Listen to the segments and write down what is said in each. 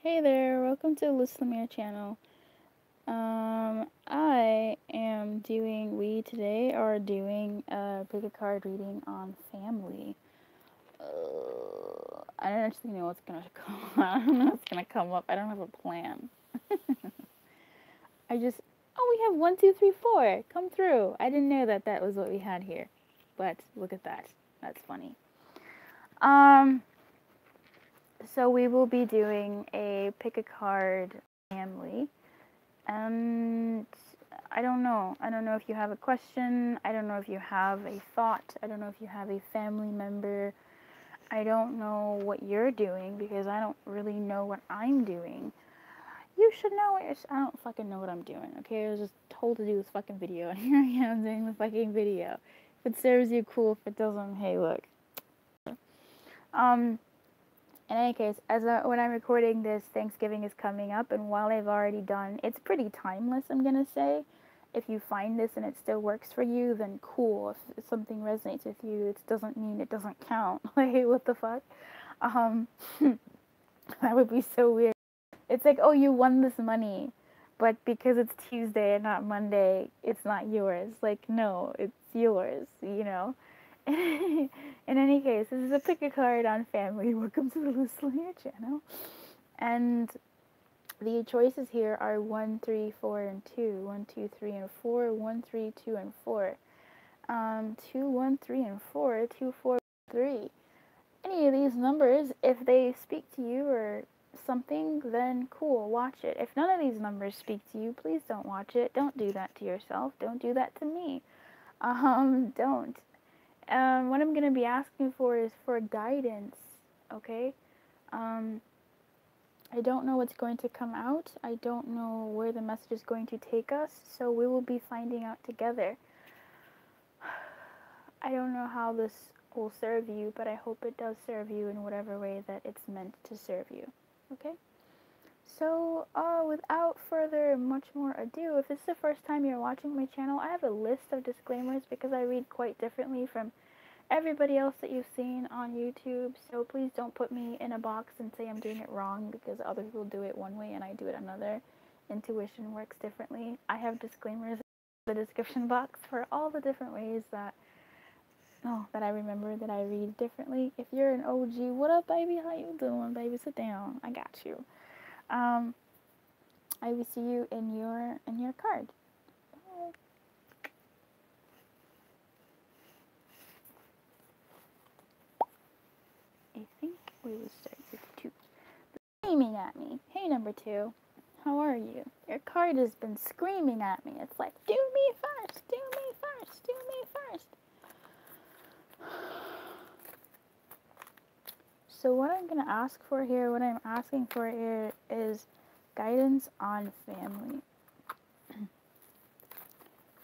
Hey there, welcome to Luz Lumiere channel. We today are doing a pick a card reading on family. I don't actually know what's gonna come. I don't know what's gonna come up. I don't have a plan. Oh, we have 1, 2, 3, 4. Come through. I didn't know that that was what we had here, but look at that. That's funny. So we will be doing a pick a card family. And I don't know. I don't know if you have a question. I don't know if you have a thought. I don't know if you have a family member. I don't know what you're doing because I don't really know what I'm doing. You should know what I don't fucking know what I'm doing, okay? I was just told to do this fucking video, and here I am doing the fucking video. If it serves you, cool. If it doesn't, hey, look. In any case, when I'm recording this, Thanksgiving is coming up, and while I've already done, it's pretty timeless, I'm gonna say. If you find this and it still works for you, then cool. If something resonates with you, it doesn't mean it doesn't count. Like, what the fuck? That would be so weird. It's like, oh, you won this money, but because it's Tuesday and not Monday, it's not yours. Like, no, it's yours, you know? In any case, this is a pick a card on family. Welcome to the Luz Lumiere channel. And the choices here are 1, 3, 4, and 2. 1, 2, 3, and 4. 1, 3, 2, and 4. 2, 1, 3, and 4. 2, 4, 3. Any of these numbers, if they speak to you or something, then cool, watch it. If none of these numbers speak to you, please don't watch it. Don't do that to yourself. Don't do that to me. Don't. What I'm going to be asking for is for guidance, okay? I don't know what's going to come out. I don't know where the message is going to take us, so we will be finding out together. I don't know how this will serve you, but I hope it does serve you in whatever way that it's meant to serve you, okay? So, without further much more ado, if it's the first time you're watching my channel, I have a list of disclaimers because I read quite differently from everybody else that you've seen on YouTube, so please don't put me in a box and say I'm doing it wrong because other people do it one way and I do it another. Intuition works differently. I have disclaimers in the description box for all the different ways that I remember that I read differently. If you're an OG, what up, baby? How you doing, baby? Sit down. I got you. I will see you in your card. I think we will start with 2. Screaming at me. Hey, number 2. How are you? Your card has been screaming at me. It's like, do me first, do me first, do me first. So what I'm going to ask for here, what I'm asking for here is guidance on family.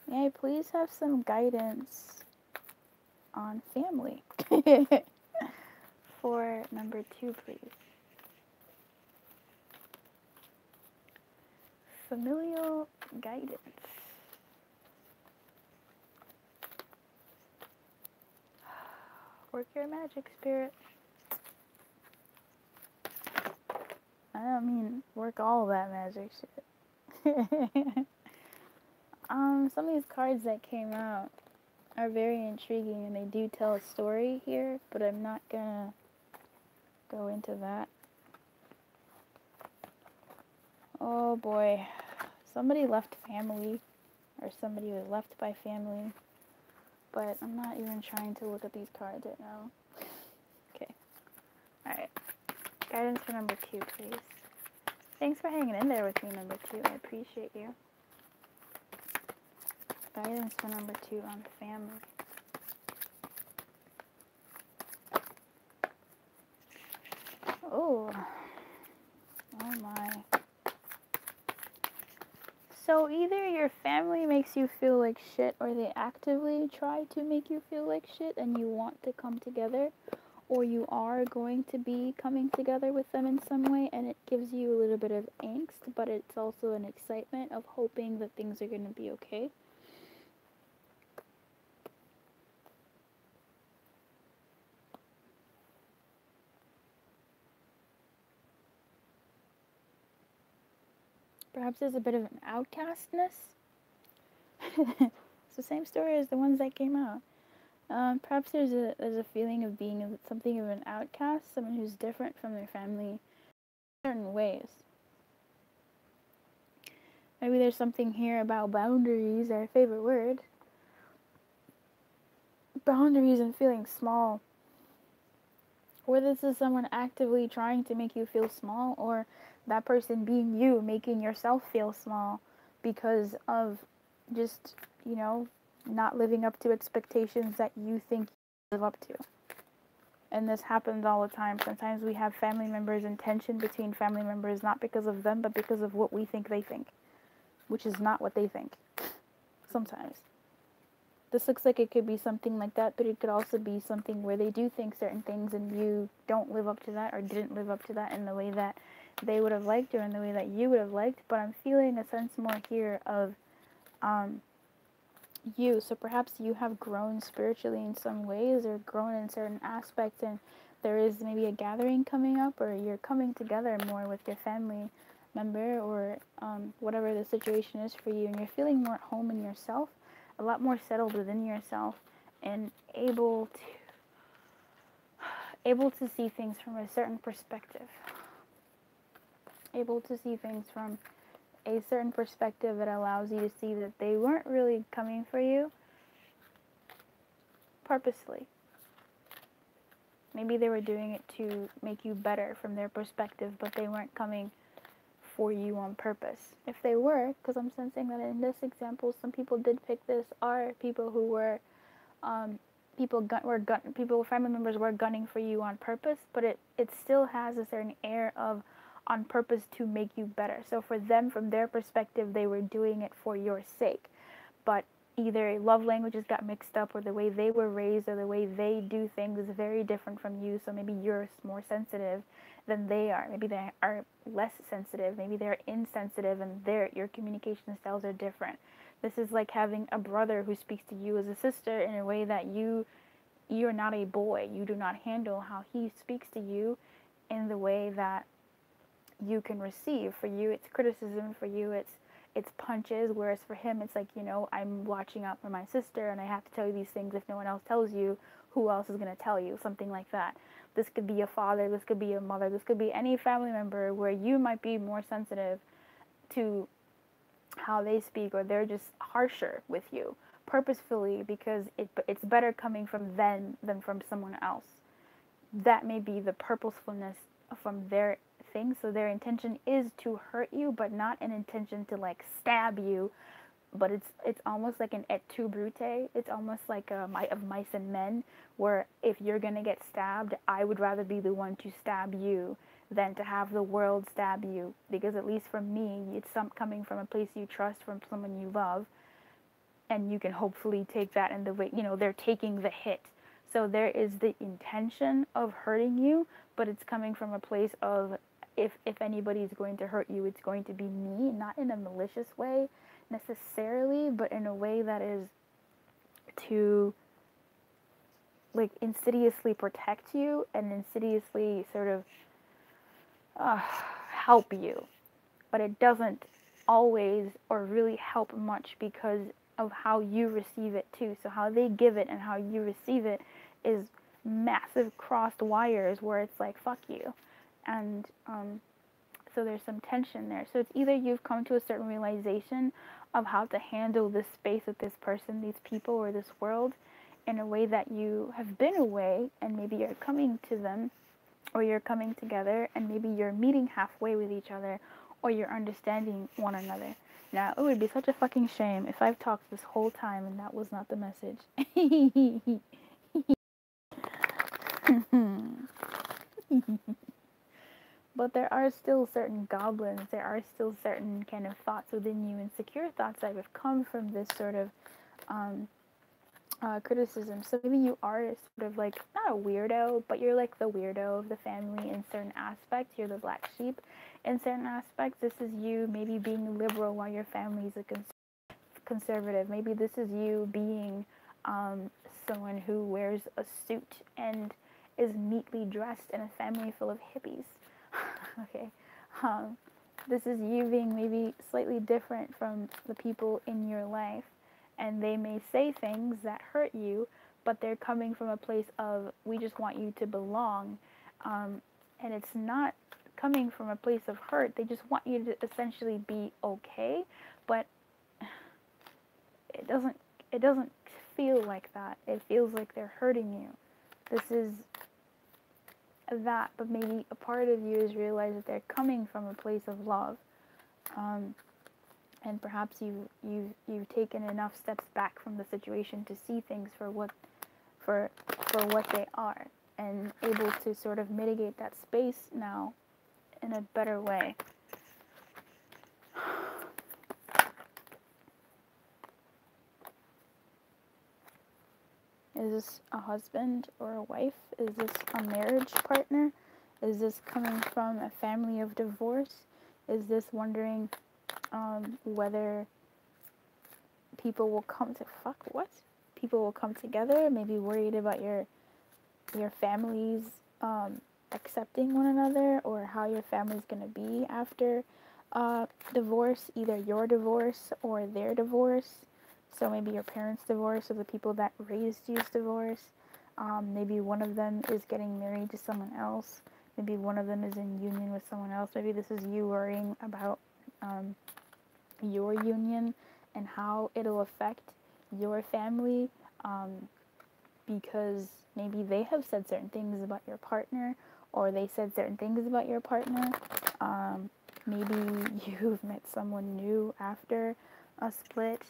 May I please have some guidance on family? For number 2, please. Familial guidance. Work your magic, spirit. I don't mean work all of that magic shit. Some of these cards that came out are very intriguing and they do tell a story here, but I'm not gonna go into that. Oh boy. Somebody left family, or somebody was left by family, but I'm not even trying to look at these cards right now. Okay. Alright. Guidance for number 2, please. Thanks for hanging in there with me, number 2. I appreciate you. Guidance for number 2 on family. Oh. Oh my. So either your family makes you feel like shit or they actively try to make you feel like shit and you want to come together, or you are going to be coming together with them in some way and it gives you a little bit of angst, but it's also an excitement of hoping that things are going to be okay. Perhaps there's a bit of an outcastness. It's the same story as the ones that came out. Perhaps there's a feeling of being something of an outcast, someone who's different from their family in certain ways. Maybe there's something here about boundaries, our favorite word. Boundaries and feeling small. Or this is someone actively trying to make you feel small, or that person being you, making yourself feel small because of just, not living up to expectations that you think you live up to. And this happens all the time. Sometimes we have family members and tension between family members, not because of them, but because of what we think they think, which is not what they think. Sometimes. This looks like it could be something like that, but it could also be something where they do think certain things and you don't live up to that, or didn't live up to that in the way that they would have liked, or in the way that you would have liked. But I'm feeling a sense more here of you. So perhaps you have grown spiritually in some ways, or grown in certain aspects, and there is maybe a gathering coming up, or you're coming together more with your family member, or whatever the situation is for you, and you're feeling more at home in yourself, a lot more settled within yourself, and able to see things from a certain perspective. Able to see things from a certain perspective that allows you to see that they weren't really coming for you purposely. Maybe they were doing it to make you better from their perspective, but they weren't coming for you on purpose. If they were, because I'm sensing that in this example, some people did pick this, are people who were, family members were gunning for you on purpose, but it still has a certain air of on purpose to make you better. So for them, from their perspective, they were doing it for your sake. But either love languages got mixed up, or the way they were raised, or the way they do things is very different from you. So maybe you're more sensitive than they are. Maybe they are less sensitive. Maybe they're insensitive, and your communication styles are different. This is like having a brother who speaks to you as a sister in a way that you're not a boy. You do not handle how he speaks to you in the way that you can receive. For you, it's criticism. For you, it's punches. Whereas for him, it's like, I'm watching out for my sister, and I have to tell you these things. If no one else tells you, who else is going to tell you? Something like that. This could be a father. This could be a mother. This could be any family member where you might be more sensitive to how they speak, or they're just harsher with you purposefully, because it's better coming from them than from someone else. That may be the purposefulness from their thing. So their intention is to hurt you, but not an intention to like stab you, but it's almost like an et tu brute. It's almost like a might of mice and men, where if you're gonna get stabbed, I would rather be the one to stab you than to have the world stab you, because at least from me, it's coming from a place you trust, from someone you love, and you can hopefully take that in the way, they're taking the hit. So there is the intention of hurting you, but it's coming from a place of, if anybody's going to hurt you, it's going to be me, not in a malicious way necessarily, but in a way that is to like insidiously protect you and insidiously sort of help you. But it doesn't always or really help much because of how you receive it too. So how they give it and how you receive it is massive crossed wires, where it's like, fuck you. And so there's some tension there. So it's either you've come to a certain realization of how to handle this space with this person, these people, or this world in a way that you have been away, and maybe you're coming to them, or you're coming together, and maybe you're meeting halfway with each other, or you're understanding one another. Now, it would be such a fucking shame if I've talked this whole time and that was not the message. But there are still certain goblins, there are still certain kind of thoughts within you, insecure thoughts that have come from this sort of criticism. So maybe you are sort of like, not a weirdo, but you're like the weirdo of the family in certain aspects. You're the black sheep in certain aspects. This is you maybe being liberal while your family's a conservative. Maybe this is you being someone who wears a suit and is neatly dressed in a family full of hippies. Okay. This is you being maybe slightly different from the people in your life, and they may say things that hurt you, but they're coming from a place of, we just want you to belong. And it's not coming from a place of hurt. They just want you to essentially be okay, but it doesn't it doesn't feel like that. It feels like they're hurting you. This is that, but maybe a part of you is realize that they're coming from a place of love, and perhaps you've taken enough steps back from the situation to see things for what they are, and able to sort of mitigate that space now in a better way. Is this a husband or a wife? Is this a marriage partner? Is this coming from a family of divorce? Is this wondering whether people will come to people will come together? Maybe worried about your families accepting one another, or how your family's gonna be after divorce, either your divorce or their divorce. So maybe your parents' divorce, or the people that raised you's divorce. Maybe one of them is getting married to someone else. Maybe one of them is in union with someone else. Maybe this is you worrying about your union and how it'll affect your family, because maybe they have said certain things about your partner, or they said certain things about your partner. Maybe you've met someone new after a split.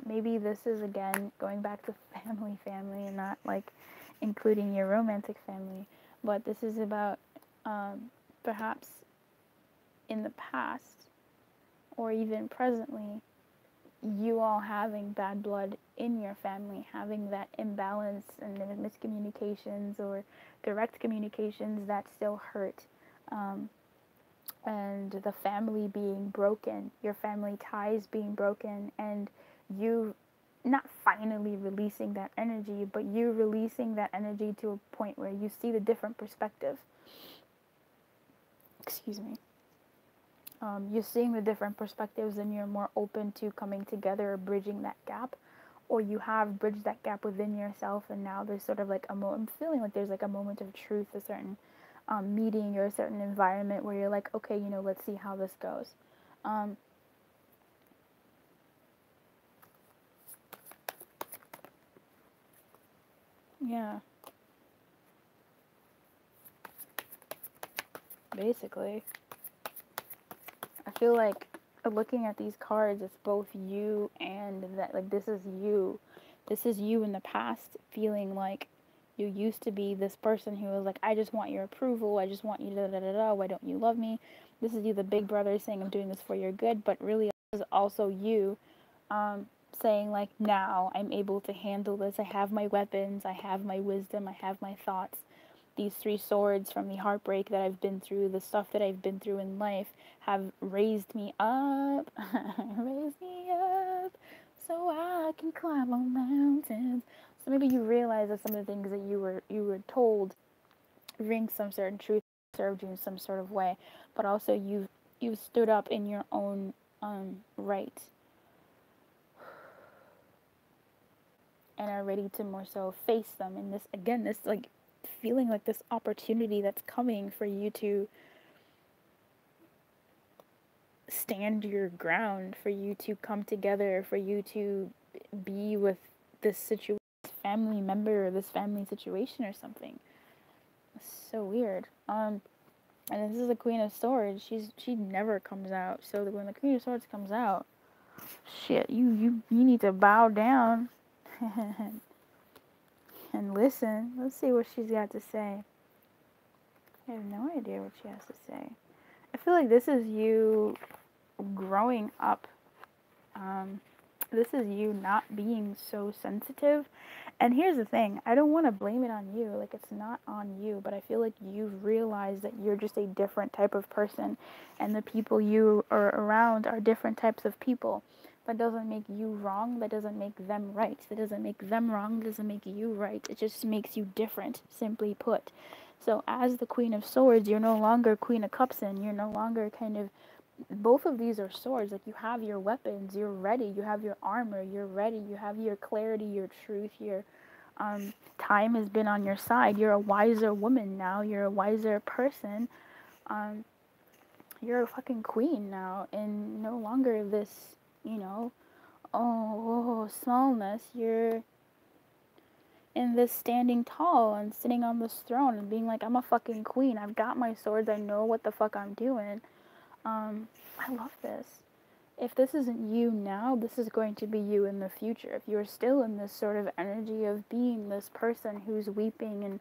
Maybe this is, again, going back to family, and not like including your romantic family, but this is about perhaps in the past, or even presently, you all having bad blood in your family, having that imbalance and miscommunications or direct communications that still hurt, and the family being broken, your family ties being broken, and you not finally releasing that energy, but you releasing that energy to a point where you see the different perspective. Excuse me. You're seeing the different perspectives, and you're more open to coming together or bridging that gap, or you have bridged that gap within yourself, and now there's sort of like I'm feeling like there's like a moment of truth, a certain meeting or a certain environment where you're like, okay, let's see how this goes. Yeah. Basically, I feel like looking at these cards, it's both you and that, like, this is you. This is you in the past, feeling like you used to be this person who was like, I just want your approval, I just want you da da da da, why don't you love me? This is you, the big brother, saying I'm doing this for your good, but really this is also you saying, like, now I'm able to handle this, I have my weapons, I have my wisdom, I have my thoughts. These 3 swords from the heartbreak that I've been through, the stuff that I've been through in life, have raised me up, raised me up, so I can climb on mountains. So maybe you realize that some of the things that you were told ring some certain truth, served you in some sort of way, but also you've stood up in your own right, and are ready to more so face them. And this, again, this like feeling like this opportunity that's coming for you to stand your ground, for you to come together, for you to be with this situation, family member, or this family situation or something. It's so weird. And this is the Queen of Swords. She never comes out. So when the Queen of Swords comes out, shit, you need to bow down and listen. Let's see what she's got to say. I have no idea what she has to say. I feel like this is you growing up. This is you not being so sensitive. And here's the thing, I don't want to blame it on you. Like, it's not on you, but I feel like you've realized that you're just a different type of person, and the people you are around are different types of people. That doesn't make you wrong. That doesn't make them right. That doesn't make them wrong. That doesn't make you right. It just makes you different, simply put. So as the Queen of Swords, you're no longer Queen of Cups, and you're no longer kind of, both of these are swords. Like, you have your weapons, you're ready, you have your armor, you're ready, you have your clarity, your truth, your time has been on your side. You're a wiser woman now, you're a wiser person. um, you're a fucking queen now, and no longer this, you know, smallness. You're in this standing tall and sitting on this throne and being like, I'm a fucking queen, I've got my swords, I know what the fuck I'm doing. I love this. If this isn't you now, this is going to be you in the future. If you're still in this sort of energy of being this person who's weeping and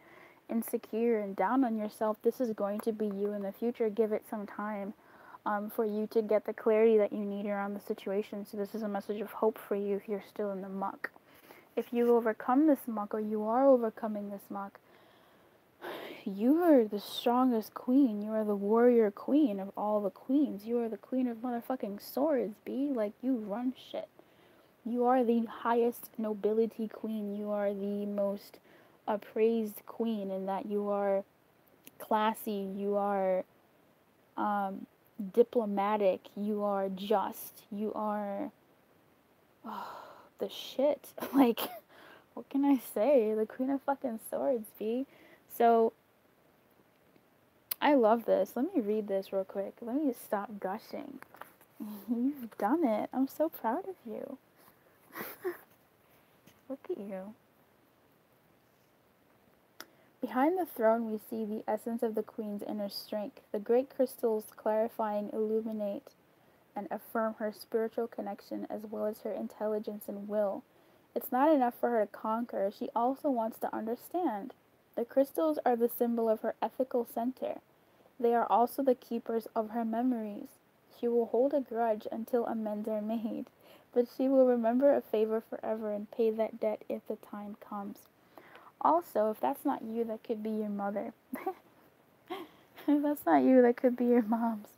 insecure and down on yourself, this is going to be you in the future. Give it some time for you to get the clarity that you need around the situation. So this is a message of hope for you if you're still in the muck. If you overcome this muck, or you are overcoming this muck, you are the strongest queen. You are the warrior queen of all the queens. You are the queen of motherfucking swords, B. Like, you run shit. You are the highest nobility queen. You are the most appraised queen in that you are classy. You are diplomatic. You are just. You are the shit. Like, what can I say? The queen of fucking swords, B. So I love this. Let me read this real quick. Let me stop gushing. You've done it. I'm so proud of you. Look at you. Behind the throne we see the essence of the queen's inner strength. The great crystals clarifying, illuminate, and affirm her spiritual connection as well as her intelligence and will. It's not enough for her to conquer. She also wants to understand. The crystals are the symbol of her ethical center. They are also the keepers of her memories. She will hold a grudge until amends are made, but she will remember a favor forever and pay that debt if the time comes. Also, if that's not you, that could be your mother. If that's not you, that could be your mom's.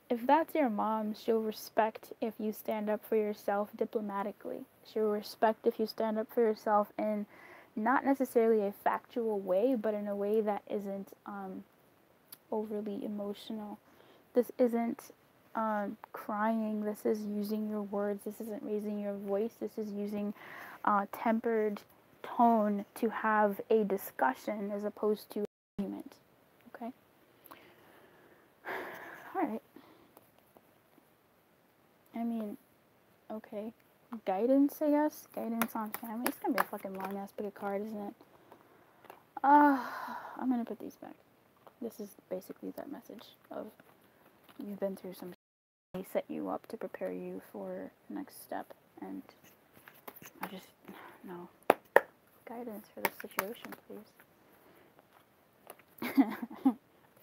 If that's your mom, she'll respect if you stand up for yourself diplomatically. She'll respect if you stand up for yourself in not necessarily a factual way, but in a way that isn't overly emotional. This isn't crying. This is using your words. This isn't raising your voice. This is using tempered tone to have a discussion as opposed to an argument. Okay? Alright. I mean, okay. Guidance, I guess? Guidance on family. It's gonna be a fucking long ass big card, isn't it? I'm gonna put these back. This is basically that message of you've been through some shit. They set you up to prepare you for the next step, and I just, no. Guidance for this situation, please. I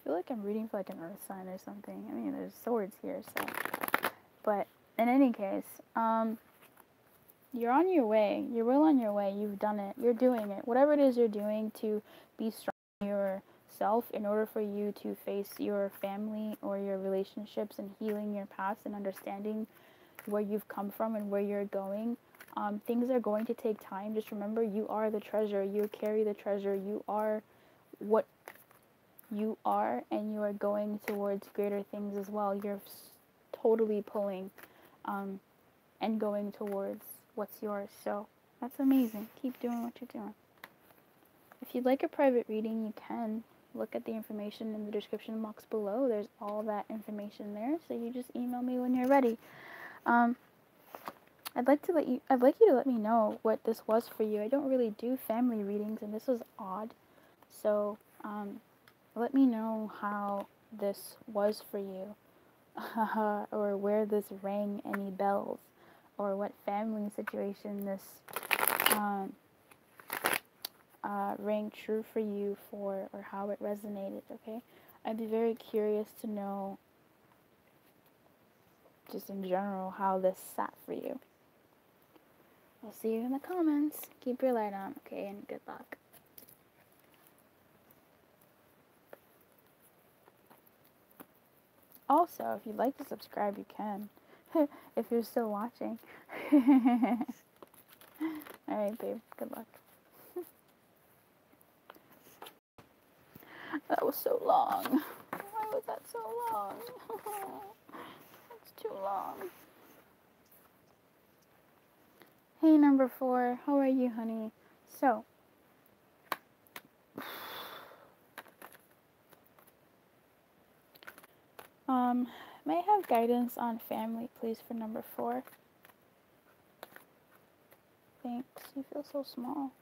feel like I'm reading for like an earth sign or something. I mean, there's swords here, so. But in any case, you're on your way. You're well on your way. You've done it. You're doing it. Whatever it is you're doing to be strong in yourself in order for you to face your family or your relationships and healing your past and understanding where you've come from and where you're going. Things are going to take time. Just remember, you are the treasure. You carry the treasure. You are what you are, and you are going towards greater things as well. You're totally pulling and going towards what's yours. So that's amazing. Keep doing what you're doing. If you'd like a private reading, you can look at the information in the description box below. There's all that information there. So you just email me when you're ready. I'd like you to let me know what this was for you. I don't really do family readings, and this was odd. So let me know how this was for you, or where this rang any bells, or what family situation this rang true for you for, or how it resonated. Okay, I'd be very curious to know, just in general, how this sat for you. I'll see you in the comments. Keep your light on, okay, and good luck. Also, if you'd like to subscribe, you can. If you're still watching. Alright, babe. Good luck. That was so long. Why was that so long? That's too long. Hey, number 4. How are you, honey? So, may I have guidance on family, please, for number 4? Thanks. You feel so small.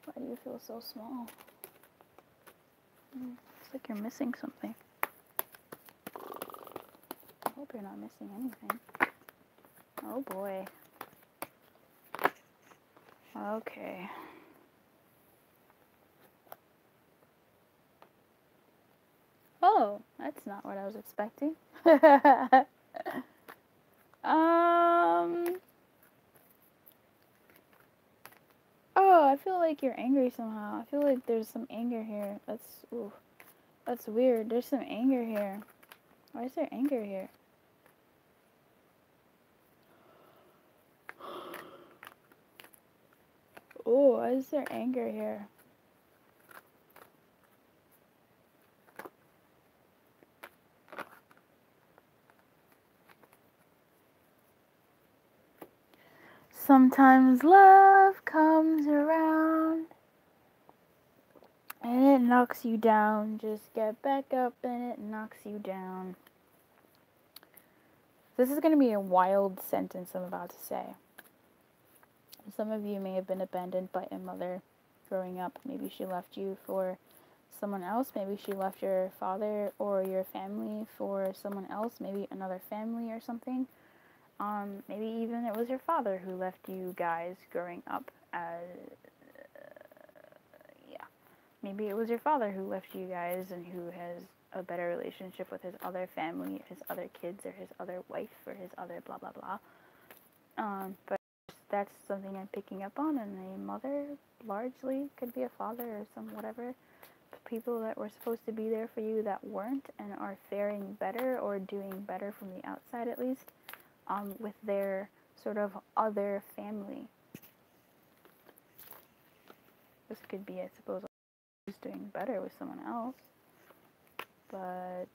Why do you feel so small? It's like you're missing something. I hope you're not missing anything. Oh boy. Okay. Oh, that's not what I was expecting. Oh, I feel like you're angry somehow. I feel like there's some anger here. That's weird. There's some anger here. Why is there anger here? Oh, why is there anger here? Sometimes love comes around and it knocks you down. Just get back up and it knocks you down. This is going to be a wild sentence I'm about to say. Some of you may have been abandoned by a mother growing up. Maybe she left you for someone else. Maybe she left your father or your family for someone else. Maybe another family or something. Maybe even it was your father who left you guys growing up. Maybe it was your father who left you guys and who has a better relationship with his other family, his other kids, or his other wife, or his other blah blah blah. But that's something I'm picking up on, and a mother largely could be a father or some whatever. People that were supposed to be there for you that weren't and are faring better or doing better from the outside at least, with their sort of other family. This could be, I suppose, who's doing better with someone else, but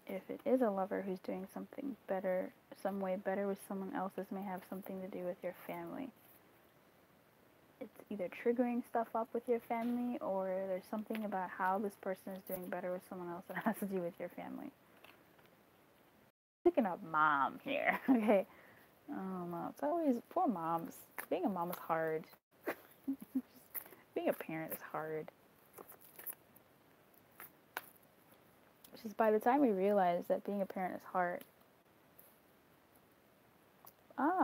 if it is a lover who's doing something better, some way better with someone else, this may have something to do with your family. It's either triggering stuff up with your family, or there's something about how this person is doing better with someone else that has to do with your family. Picking up mom here, okay? Oh no, it's always poor moms. Being a mom is hard. Being a parent is hard. Which is by the time we realize that being a parent is hard.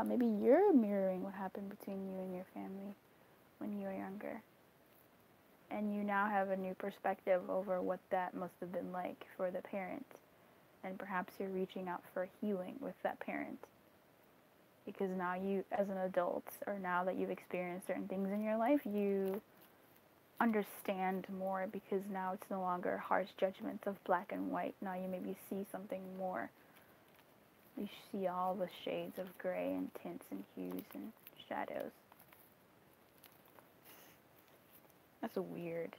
Maybe you're mirroring what happened between you and your family when you were younger. And you now have a new perspective over what that must have been like for the parent. And perhaps you're reaching out for healing with that parent. Because now you, as an adult, or now that you've experienced certain things in your life, you understand more, because now it's no longer harsh judgments of black and white. Now you maybe see something more. You see all the shades of gray and tints and hues and shadows. That's weird.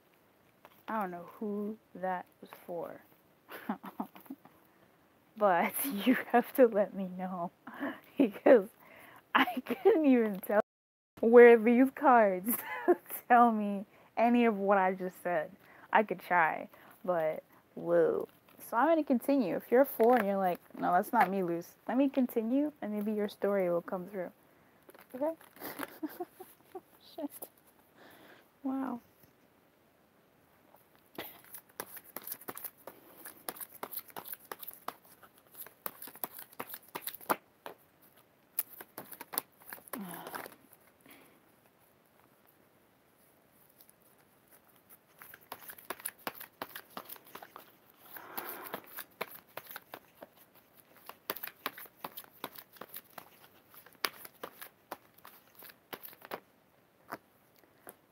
I don't know who that was for. But you have to let me know, because I couldn't even tell where these cards tell me any of what I just said. I could try, but whoa. So I'm going to continue. If you're 4 and you're like, no, that's not me, Luz, let me continue, and maybe your story will come through. Okay? Shit. Wow.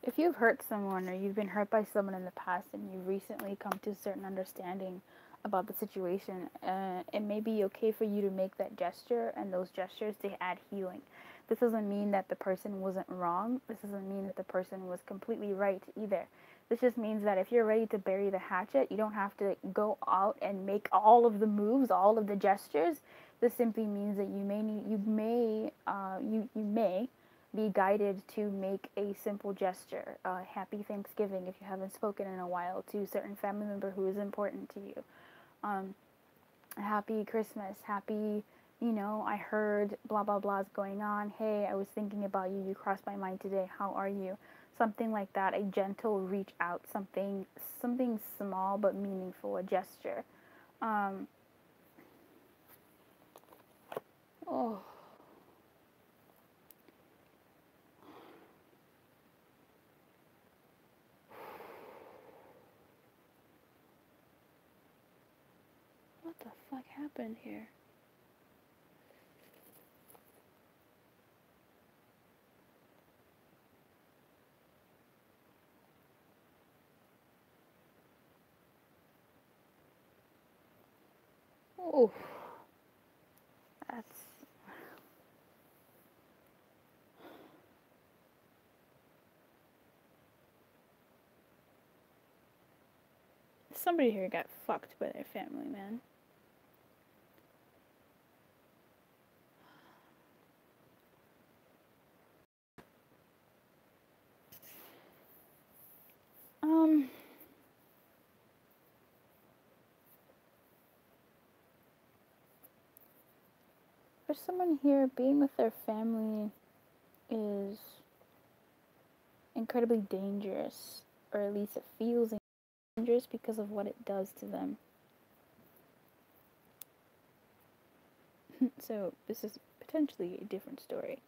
If you've hurt someone, or you've been hurt by someone in the past, and you've recently come to a certain understanding about the situation. It may be okay for you to make that gesture and those gestures to add healing. This doesn't mean that the person wasn't wrong. This doesn't mean that the person was completely right either. This just means that if you're ready to bury the hatchet, you don't have to go out and make all of the moves, all of the gestures. This simply means that you may be guided to make a simple gesture. Happy Thanksgiving if you haven't spoken in a while to a certain family member who is important to you. Happy Christmas, happy, I heard blah blah blah is going on. Hey, I was thinking about you. You crossed my mind today. How are you? Something like that. A gentle reach out. Something small but meaningful. A gesture. Oh. What the fuck happened here? Oh. That's... Somebody here got fucked by their family, man. For someone here, being with their family is incredibly dangerous, or at least it feels dangerous because of what it does to them. So this is potentially a different story.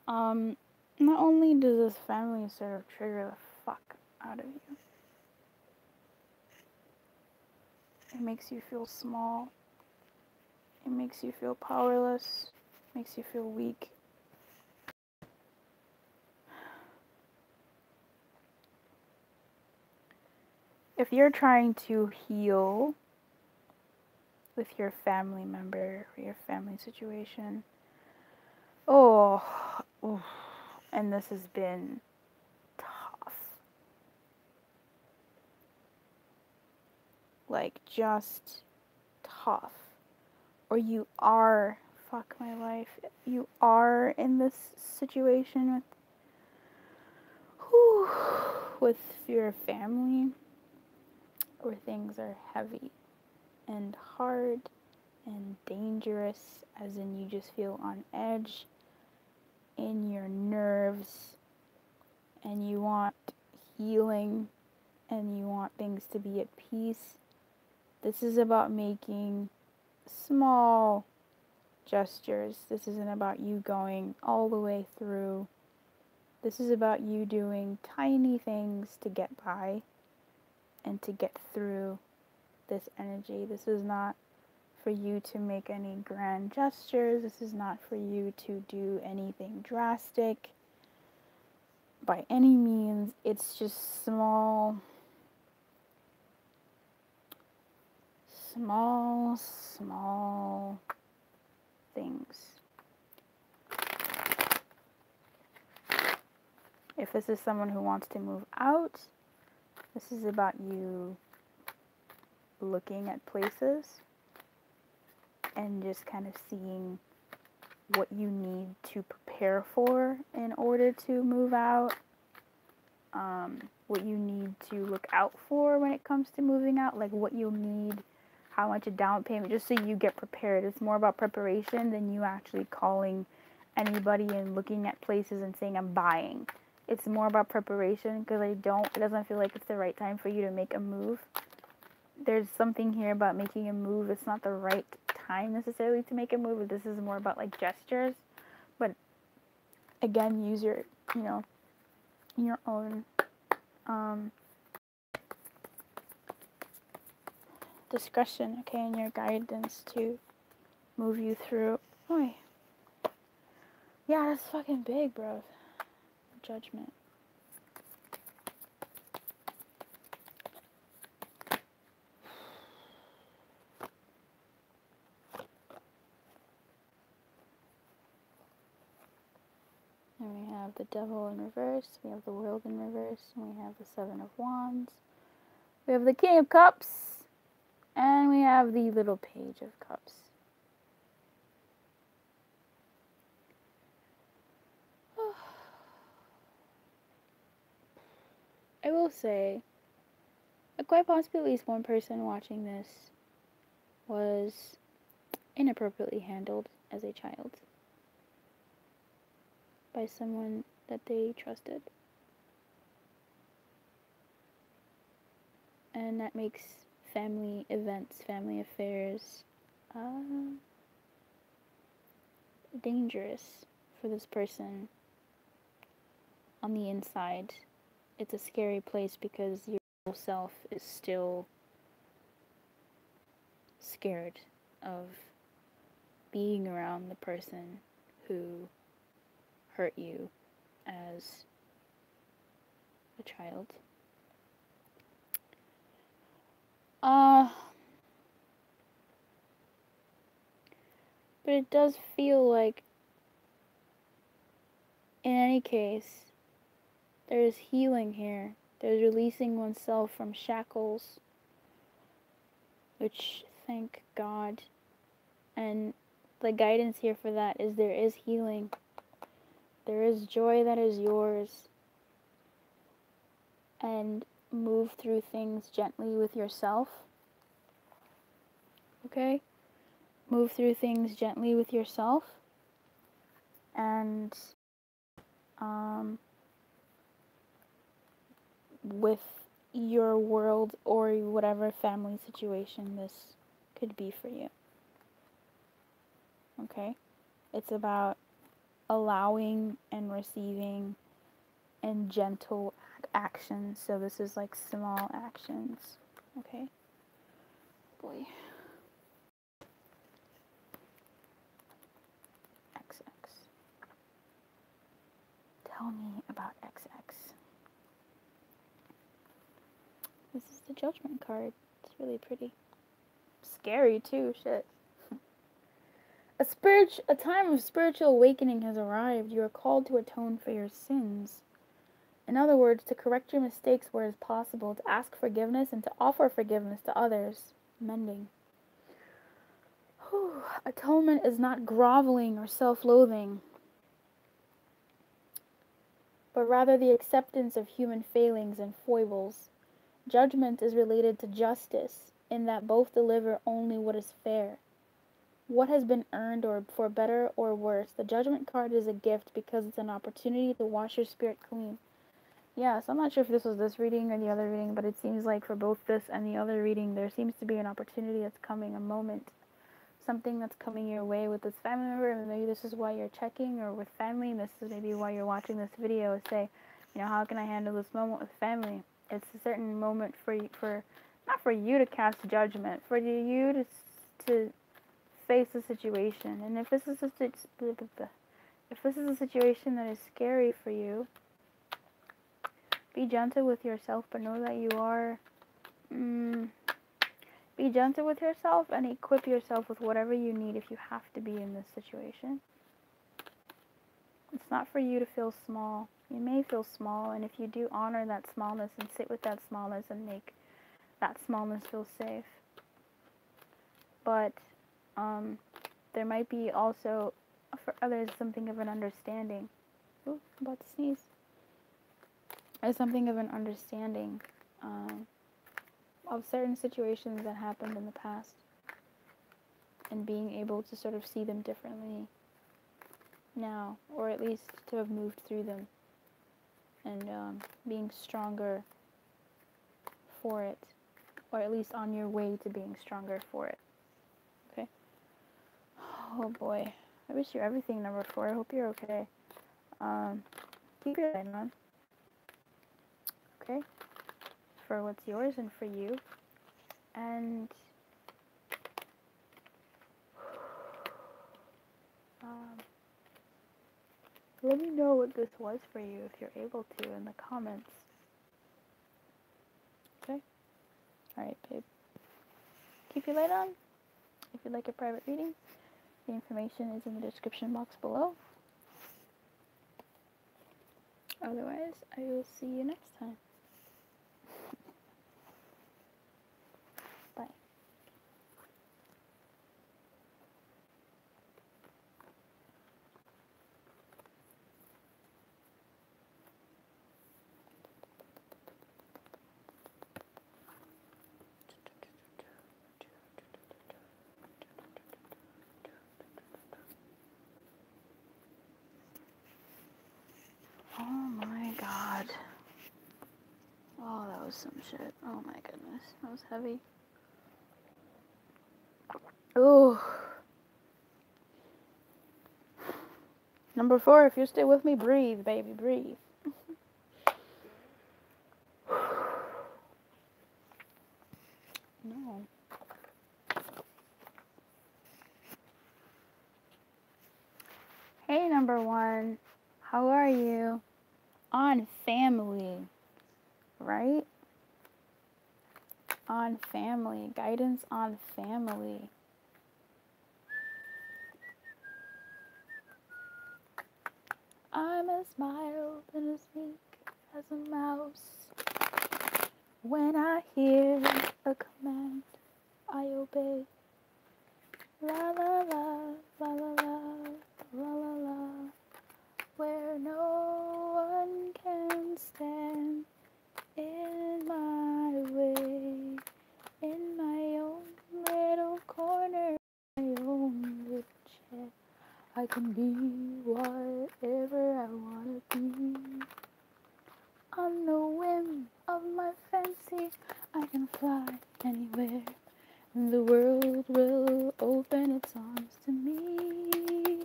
Not only does this family sort of trigger the fuck out of you, it makes you feel small, it makes you feel powerless, makes you feel weak. If you're trying to heal with your family member or your family situation, and this has been tough. Like, just tough. Or you are, fuck my life, you are in this situation with your family, where things are heavy and hard and dangerous, as in you just feel on edge in your nerves, and you want healing, and you want things to be at peace. This is about making small gestures. This isn't about you going all the way through. This is about you doing tiny things to get by and to get through this energy. This is not for you to make any grand gestures. This is not for you to do anything drastic by any means. It's just small things. If this is someone who wants to move out, this is about you looking at places and just kind of seeing what you need to prepare for in order to move out, what you need to look out for when it comes to moving out, like what you'll need, how much a down payment, just so you get prepared. It's more about preparation than you actually calling anybody and looking at places and saying, I'm buying. It's more about preparation, because it doesn't feel like it's the right time for you to make a move. There's something here about making a move. It's not the right time necessarily to make a move. This is more about like gestures. But again, use your, your own discretion, okay, and your guidance to move you through. Oy. Yeah, that's fucking big, bro. Judgment. have the Devil in reverse, we have the World in reverse, and we have the Seven of Wands. We have the King of Cups, and we have the little Page of Cups. I will say that quite possibly at least one person watching this was inappropriately handled as a child by someone that they trusted. And that makes family events, family affairs, dangerous for this person on the inside. It's a scary place because your whole self is still scared of being around the person who hurt you as a child. But it does feel like, in any case, there's healing here. There's releasing oneself from shackles, which, thank God. And the guidance here for that is there is healing. There is joy that is yours. And move through things gently with yourself. Okay? Move through things gently with yourself. And with your world or whatever family situation this could be for you. Okay? It's about allowing and receiving and gentle actions. So this is like small actions. Okay? Boy. XX. Tell me about XX. This is the Judgment card. It's really pretty. Scary too, shit. A time of spiritual awakening has arrived. You are called to atone for your sins. In other words, to correct your mistakes where it is possible, to ask forgiveness and to offer forgiveness to others. Mending. Whew. Atonement is not groveling or self-loathing, but rather the acceptance of human failings and foibles. Judgment is related to justice, in that both deliver only what is fair. What has been earned, or for better or worse. The Judgment card is a gift because it's an opportunity to wash your spirit clean. Yeah, so I'm not sure if this was this reading or the other reading, but it seems like for both this and the other reading, there seems to be an opportunity that's coming, a moment, something that's coming your way with this family member, and maybe this is why you're checking, or with family, and this is maybe why you're watching this video, say, you know, how can I handle this moment with family? It's a certain moment for you, not for you to cast judgment, for you to face the situation. And if this is a situation that is scary for you, be gentle with yourself, but know that you are. Be gentle with yourself and equip yourself with whatever you need if you have to be in this situation. It's not for you to feel small. You may feel small, and if you do, honor that smallness and sit with that smallness and make that smallness feel safe. But there might be also, for others, something of an understanding. Ooh, I'm about to sneeze. There's something of an understanding of certain situations that happened in the past, and being able to sort of see them differently now, or at least to have moved through them, and being stronger for it, or at least on your way to being stronger for it. Okay? Oh boy. I wish you everything, number 4. I hope you're okay. Keep your light on. Okay? For what's yours and for you. And let me know what this was for you if you're able to in the comments. Okay? Alright, babe. Keep your light on. If you'd like a private reading, the information is in the description box below. Otherwise, I will see you next time. Bye. Oh my god. Oh, that was some shit. Oh my goodness. That was heavy. Ooh. Number 4, if you stay with me, breathe, baby, breathe. No. Hey, number 1. How are you? On family, right? On family. Guidance on family. I'm as mild and as meek as a mouse. When I hear a command, I obey. La la la, la la la, la la la. Where no one can stand in my way. In my own little corner, my own little chair. I can be whatever I wanna be. On the whim of my fancy, I can fly anywhere. And the world will open its arms to me.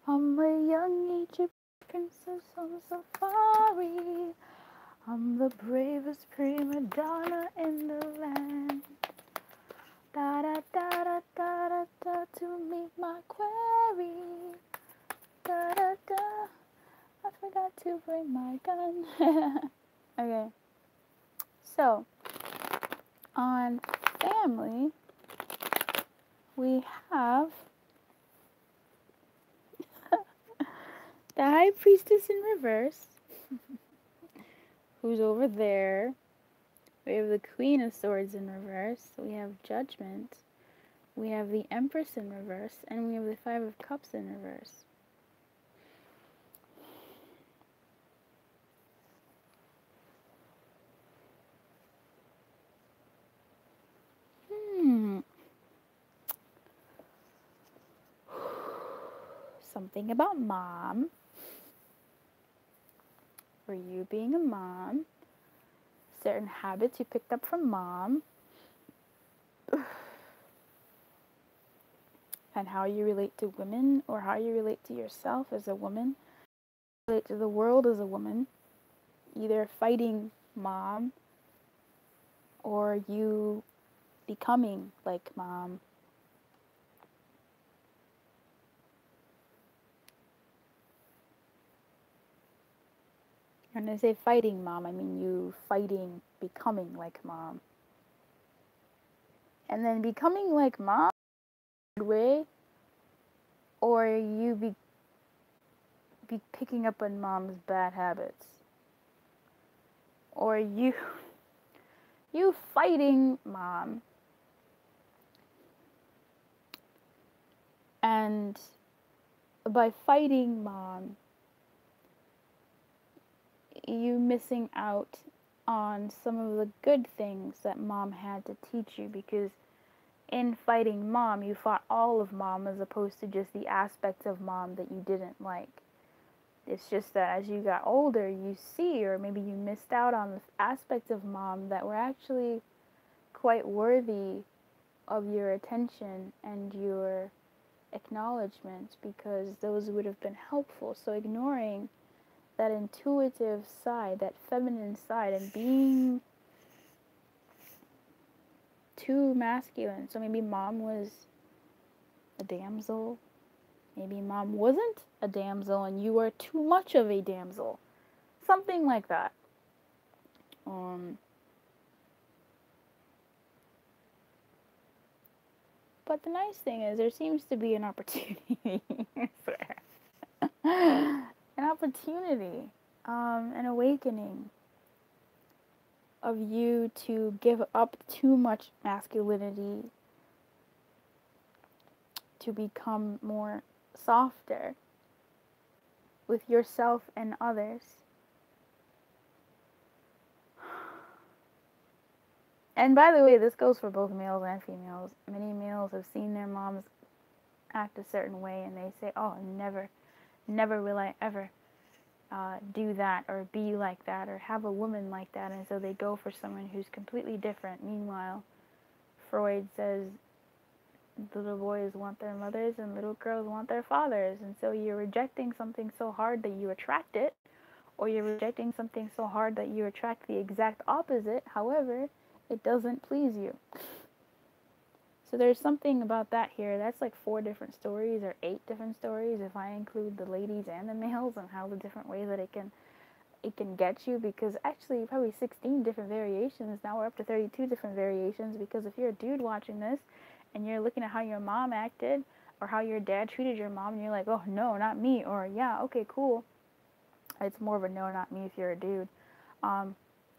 I'm a young Egyptian princess on safari. I'm the bravest prima donna in the land. Da da da da da da da to meet my query. Da da da. I forgot to bring my gun. Okay. So, on family, we have the High Priestess in reverse, who's over there. We have the Queen of Swords in reverse. We have Judgment. We have the Empress in reverse. And we have the Five of Cups in reverse. Something about mom. For you being a mom. Certain habits you picked up from mom. And how you relate to women, or how you relate to yourself as a woman. Relate to the world as a woman. Either fighting mom, or you becoming like mom. When I say fighting mom, I mean you fighting becoming like mom. And then becoming like mom in a good way, or you be picking up on mom's bad habits. Or you fighting mom. And by fighting mom, you missing out on some of the good things that mom had to teach you, because in fighting mom, you fought all of mom as opposed to just the aspects of mom that you didn't like. It's just that as you got older, you see, or maybe you missed out on the aspects of mom that were actually quite worthy of your attention and your acknowledgement, because those would have been helpful. So ignoring that intuitive side, that feminine side, and being too masculine. So maybe mom was a damsel. Maybe mom wasn't a damsel and you were too much of a damsel. Something like that. But the nice thing is there seems to be an opportunity. An opportunity an awakening of you to give up too much masculinity to become more softer with yourself and others. And by the way, this goes for both males and females. Many males have seen their moms act a certain way and they say, oh, never will I ever do that or be like that or have a woman like that. And so they go for someone who's completely different. Meanwhile, Freud says little boys want their mothers and little girls want their fathers. And so you're rejecting something so hard that you attract it, or you're rejecting something so hard that you attract the exact opposite. However, it doesn't please you. So there's something about that here. That's like 4 different stories or 8 different stories if I include the ladies and the males, and how the different ways that it can get you, because actually probably 16 different variations. Now we're up to 32 different variations, because if you're a dude watching this and you're looking at how your mom acted or how your dad treated your mom and you're like, oh no, not me, or yeah, okay, cool. It's more of a no, not me if you're a dude.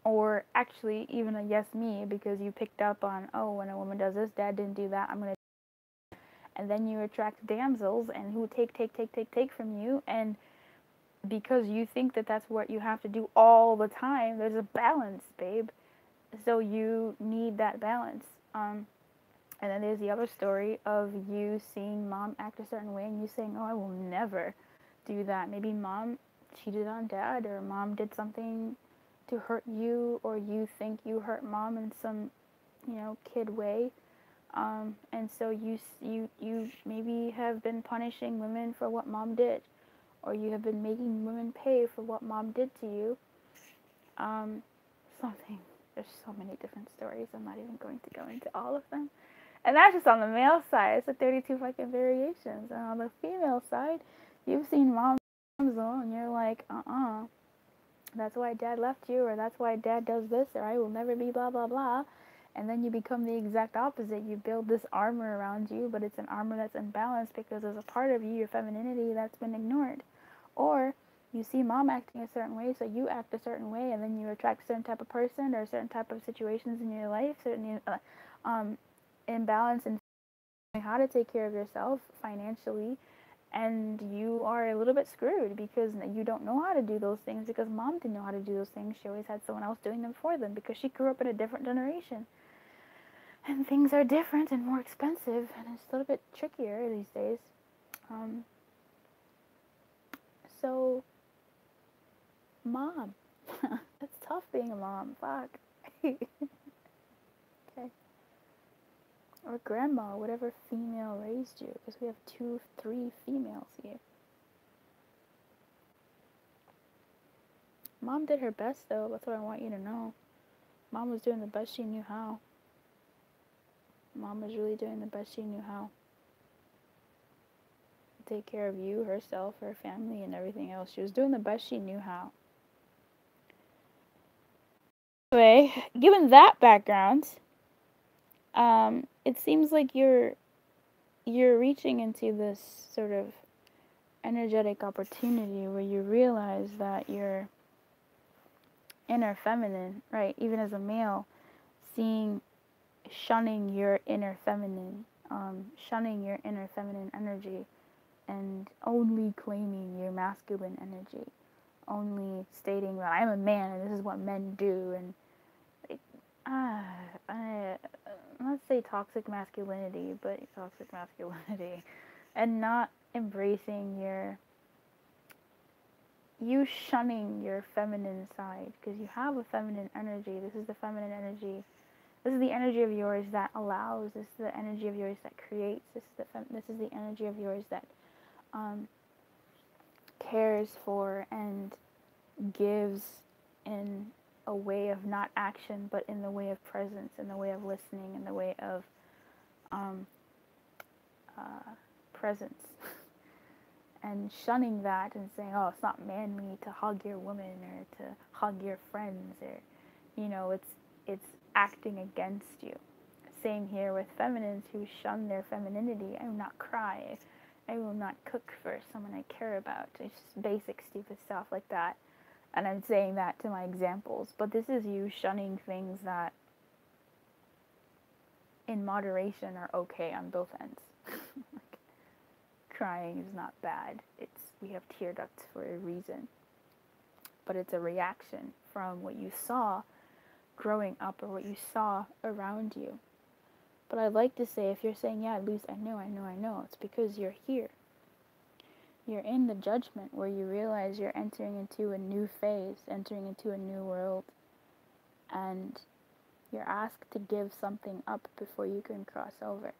Or actually even a yes, me, because you picked up on, oh, when a woman does this, dad didn't do that, I'm going to. And then you attract damsels and who take from you, and because you think that that's what you have to do all the time, there's a balance, babe. So you need that balance. And then there's the other story of you seeing mom act a certain way and you saying, oh, I will never do that. Maybe mom cheated on dad, or mom did something to hurt you, or you think you hurt mom in some, kid way. And so you maybe have been punishing women for what mom did, or you have been making women pay for what mom did to you. There's so many different stories. I'm not even going to go into all of them. And that's just on the male side. It's like 32 fucking variations. And on the female side, you've seen moms and you're like, that's why dad left you, or that's why dad does this, or I will never be blah, blah, blah. And then you become the exact opposite. You build this armor around you, but it's an armor that's imbalanced because there's a part of you, your femininity, that's been ignored. Or you see mom acting a certain way, so you act a certain way, and then you attract a certain type of person or certain type of situations in your life, certain imbalance in how to take care of yourself financially, and you are a little bit screwed because you don't know how to do those things, because mom didn't know how to do those things. She always had someone else doing them for them because she grew up in a different generation. And things are different and more expensive, and it's a little bit trickier these days. So, mom. It's tough being a mom. Fuck. Okay. Or grandma, whatever female raised you, because we have 2, 3 females here. Mom did her best, though. That's what I want you to know. Mom was doing the best she knew how. Mom was really doing the best she knew how. Take care of you, herself, her family, and everything else. She was doing the best she knew how. Anyway, given that background, it seems like you're reaching into this sort of energetic opportunity where you realize that your inner feminine, right, even as a male, shunning your inner feminine, shunning your inner feminine energy, and only claiming your masculine energy, only stating that I'm a man and this is what men do, and let's say toxic masculinity, and not embracing you shunning your feminine side, because you have a feminine energy. This is the feminine energy. This is the energy of yours that allows. This is the energy of yours that creates. This is the energy of yours that cares for and gives in a way of not action, but in the way of presence, in the way of listening, in the way of presence. And shunning that and saying, oh, it's not manly to hug your woman or to hug your friends, or, it's acting against you. Same here with feminines who shun their femininity. I will not cry. I will not cook for someone I care about. It's just basic stupid stuff like that. And I'm saying that to my examples, but this is you shunning things that in moderation are okay on both ends. Like, crying is not bad. We have tear ducts for a reason. But it's a reaction from what you saw growing up or what you saw around you. But I'd like to say, if you're saying, yeah, Luz, I know, it's because you're here. You're in the judgment where you realize you're entering into a new phase, entering into a new world, and you're asked to give something up before you can cross over.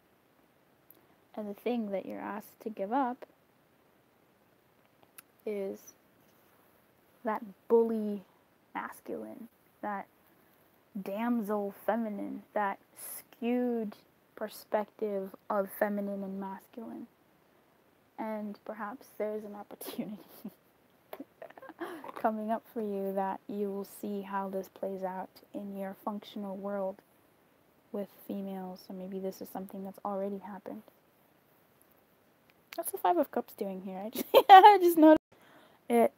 And the thing that you're asked to give up is that bully masculine, that damsel feminine, that skewed perspective of feminine and masculine. And perhaps there's an opportunity coming up for you that you will see how this plays out in your functional world with females, or maybe this is something that's already happened. What's the Five of Cups doing here? I just noticed it.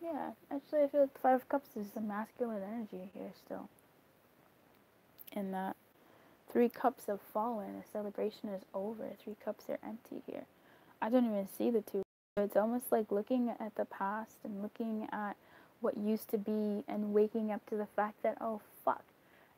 Yeah, actually I feel like the Five of Cups is the masculine energy here still. And that 3 cups have fallen, a celebration is over, 3 cups are empty here. I don't even see the 2. It's almost like looking at the past and looking at what used to be and waking up to the fact that, oh fuck,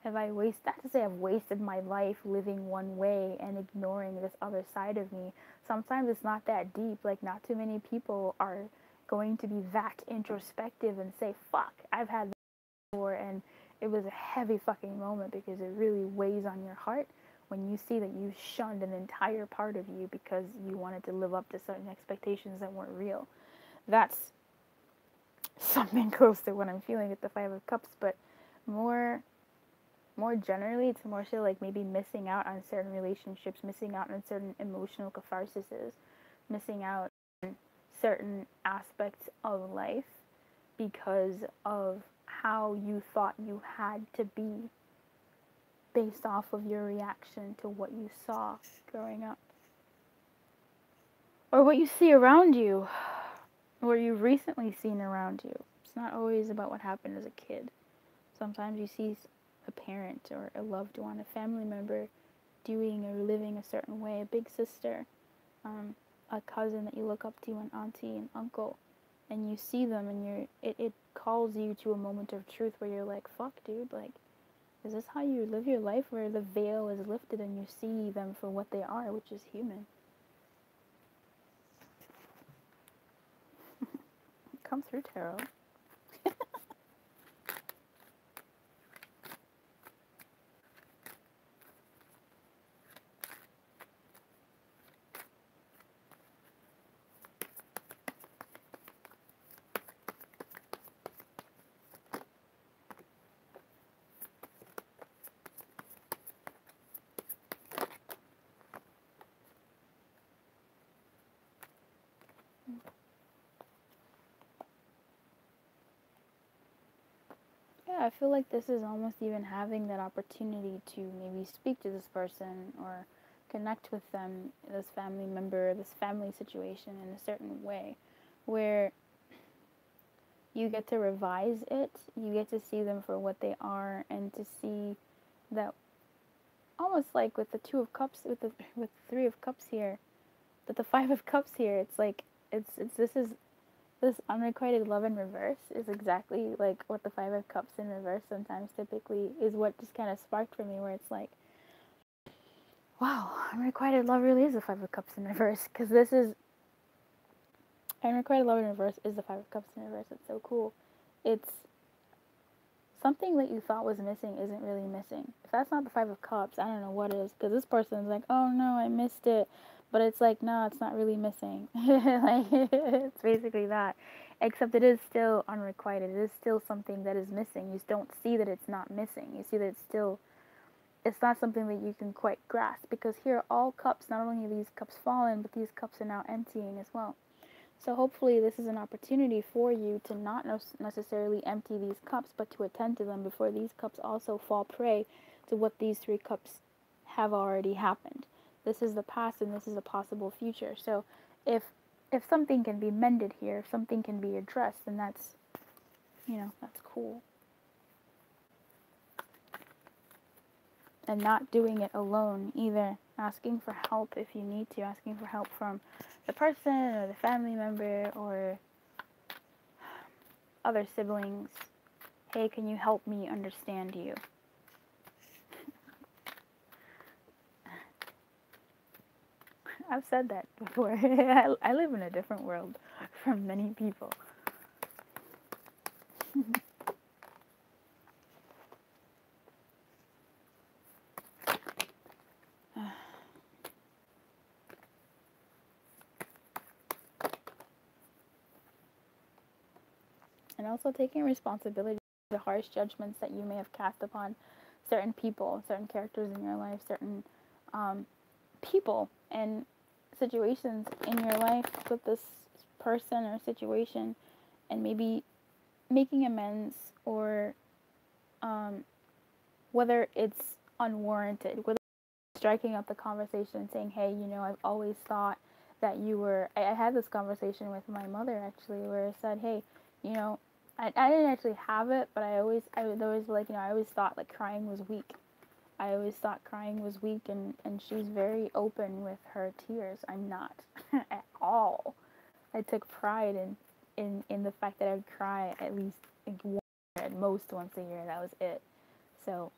not to say I've wasted my life living one way and ignoring this other side of me. Sometimes it's not that deep. Like, not too many people are going to be that introspective and say, fuck, I've had that before, and it was a heavy fucking moment, because it really weighs on your heart when you see that you shunned an entire part of you because you wanted to live up to certain expectations that weren't real. That's something close to what I'm feeling with the Five of Cups, but more generally, it's more so like maybe missing out on certain relationships, missing out on certain emotional catharsises, missing out on certain aspects of life because of how you thought you had to be based off of your reaction to what you saw growing up. Or what you see around you, or you've recently seen around you. It's not always about what happened as a kid. Sometimes you see a parent or a loved one, a family member doing or living a certain way, a big sister, a cousin that you look up to, an auntie, an uncle, and you see them and it calls you to a moment of truth where you're like, fuck dude, like, is this how you live your life, where the veil is lifted and you see them for what they are, which is human? Come through, tarot. Yeah, I feel like this is almost even having that opportunity to maybe speak to this person or connect with them, this family member, this family situation in a certain way where you get to revise it, you get to see them for what they are, and to see that almost like with the Two of Cups, with the Three of Cups here, but the Five of Cups here, it's like this unrequited love in reverse is exactly like what the Five of Cups in reverse sometimes typically is, what just kind of sparked for me, where it's like, wow, unrequited love really is the Five of Cups in reverse, because this is unrequited love in reverse is the Five of Cups in reverse. It's so cool. It's something that you thought was missing isn't really missing. If that's not the Five of Cups, I don't know what is, because this person's like, oh no, I missed it. But it's like, no, it's not really missing. Like, it's basically that. Except it is still unrequited. It is still something that is missing. You just don't see that it's not missing. You see that it's not something that you can quite grasp. Because here, all cups, not only are these cups fallen, but these cups are now emptying as well. So hopefully this is an opportunity for you to not necessarily empty these cups, but to attend to them before these cups also fall prey to what these 3 cups have already happened. This is the past and this is a possible future. So if something can be mended here, if something can be addressed, then that's, that's cool. And not doing it alone either. Asking for help if you need to. Asking for help from the person or the family member or other siblings. Hey, can you help me understand you? I've said that before. I live in a different world from many people. And also taking responsibility for the harsh judgments that you may have cast upon certain people, certain characters in your life, certain people and situations in your life with this person or situation, and maybe making amends, or whether it's unwarranted, whether striking up the conversation and saying, hey, I've always thought that you were, I had this conversation with my mother actually, where I said, hey, I didn't actually have it, but I was like, I always thought like crying was weak. I always thought crying was weak, and she's very open with her tears. I'm not at all. I took pride in the fact that I would cry at least like at most once a year. That was it. So,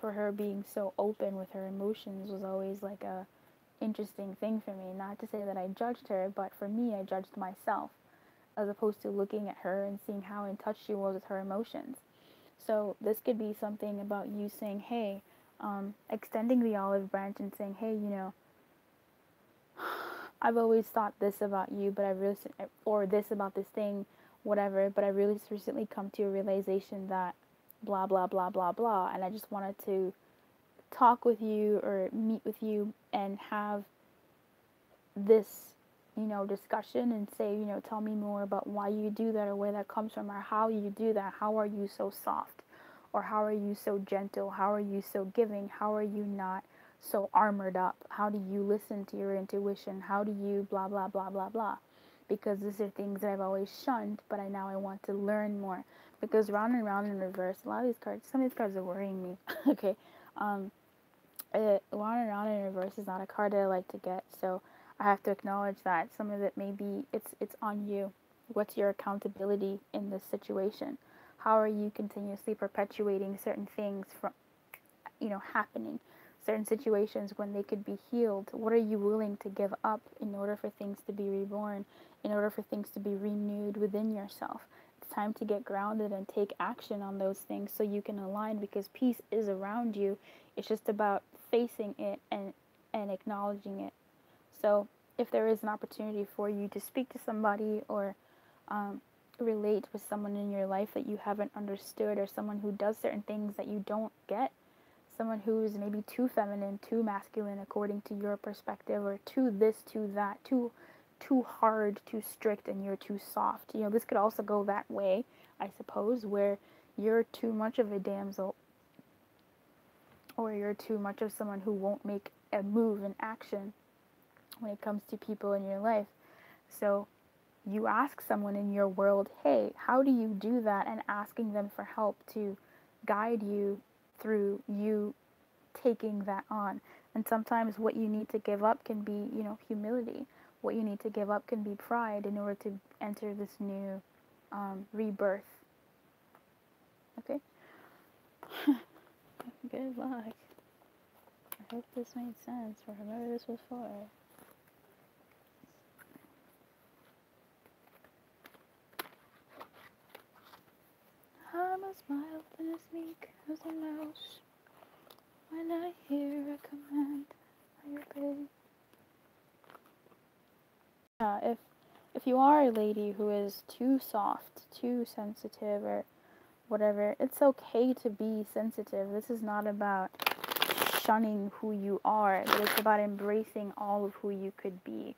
for her being so open with her emotions was always like a interesting thing for me. Not to say that I judged her, but for me, I judged myself, as opposed to looking at her and seeing how in touch she was with her emotions. So this could be something about you saying, hey, extending the olive branch and saying, hey, I've always thought this about you, but I really, or this about this thing, whatever, but I really recently come to a realization that blah, blah, blah, blah, blah, and I just wanted to talk with you or meet with you and have this, discussion and say, tell me more about why you do that, or where that comes from, or how you do that. How are you so soft? Or how are you so gentle? How are you so giving? How are you not so armored up? How do you listen to your intuition? How do you blah, blah, blah, blah, blah? Because these are things that I've always shunned, but now I want to learn more. Because round and round in reverse, a lot of these cards, some of these cards are worrying me. Okay. Round and round in reverse is not a card that I like to get, so I have to acknowledge that some of it may be, it's on you. What's your accountability in this situation? How are you continuously perpetuating certain things from, happening? Certain situations when they could be healed. What are you willing to give up in order for things to be reborn, in order for things to be renewed within yourself? It's time to get grounded and take action on those things so you can align, because peace is around you. It's just about facing it and acknowledging it. So if there is an opportunity for you to speak to somebody, or relate with someone in your life that you haven't understood, or someone who does certain things that you don't get, someone who is maybe too feminine, too masculine according to your perspective, or too this, too that, too hard, too strict, and you're too soft. This could also go that way, I suppose, where you're too much of a damsel, or you're too much of someone who won't make a move in action when it comes to people in your life. So you ask someone in your world, hey, how do you do that? And asking them for help to guide you through you taking that on. And sometimes what you need to give up can be, humility. What you need to give up can be pride in order to enter this new rebirth. Okay? Good luck. I hope this made sense for whoever this was for. I'm as mild and as meek as a mouse when I hear a command I obey. If you are a lady who is too soft, too sensitive, or whatever, it's okay to be sensitive. This is not about shunning who you are, but it's about embracing all of who you could be.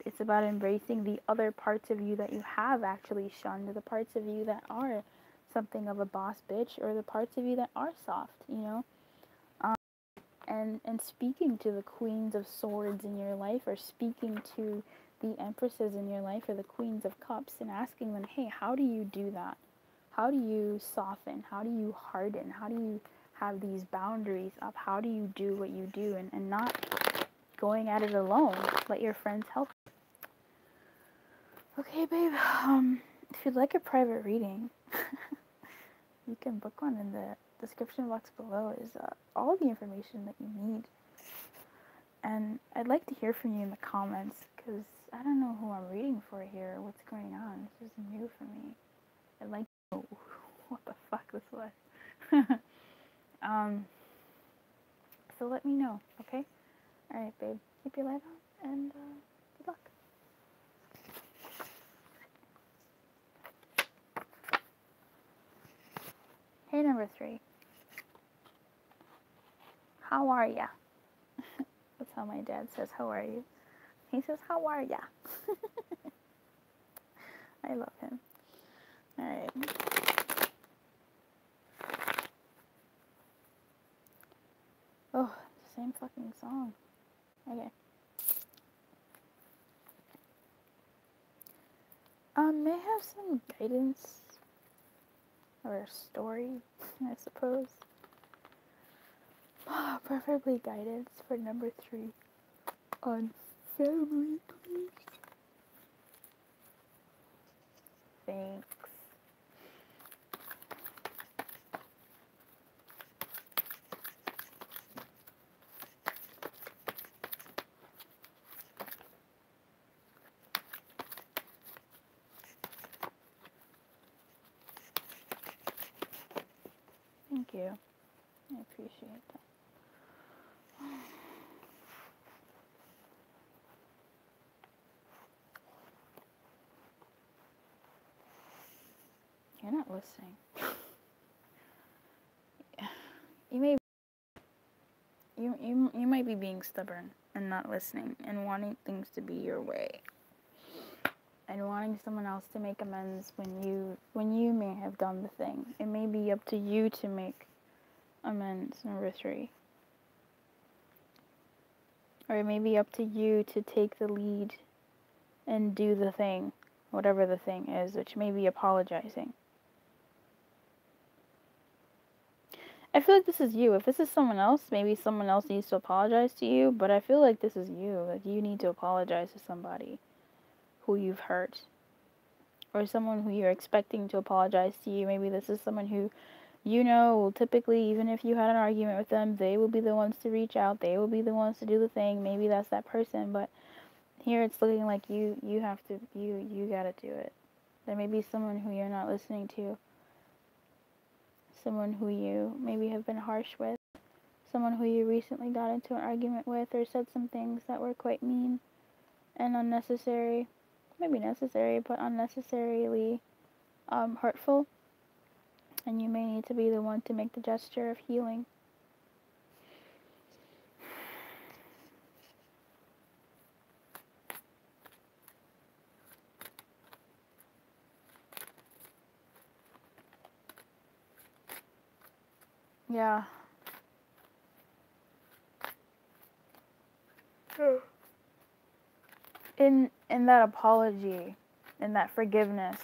It's about embracing the other parts of you that you have actually shunned, the parts of you that are something of a boss bitch, or the parts of you that are soft, and speaking to the queens of swords in your life, or speaking to the empresses in your life, or the queens of cups, and asking them, hey, how do you do that? How do you soften? How do you harden? How do you have these boundaries up? How do you do what you do, and not going at it alone? Let your friends help. Okay, babe, if you'd like a private reading, you can book one in the description box below. Is all the information that you need. And I'd like to hear from you in the comments, because I don't know who I'm reading for here, or what's going on. This is new for me. I'd like to know what the fuck this was. So let me know, okay? Alright, babe. Keep your light on, and good luck. Hey, number 3. How are ya? That's how my dad says, how are you? He says, how are ya? I love him. Alright. Oh, same fucking song. Okay. May I have some guidance or a story, I suppose. Preferably guidance for number 3 on family, please. Thanks. Thank you. I appreciate that. You're not listening. You might be being stubborn and not listening and wanting things to be your way. And wanting someone else to make amends when you may have done the thing. It may be up to you to make amends, number 3. Or it may be up to you to take the lead and do the thing, whatever the thing is, which may be apologizing. I feel like this is you. If this is someone else, maybe someone else needs to apologize to you, but I feel like this is you. Like, you need to apologize to somebody who you've hurt, or someone who you're expecting to apologize to you. Maybe this is someone who, you know, will typically, even if you had an argument with them, they will be the ones to reach out. They will be the ones to do the thing. Maybe that's that person, but here it's looking like you have to, you gotta do it. There may be someone who you're not listening to. Someone who you maybe have been harsh with. Someone who you recently got into an argument with, or said some things that were quite mean and unnecessary. Maybe necessary, but unnecessarily hurtful. And you may need to be the one to make the gesture of healing. Yeah. In that apology, in that forgiveness,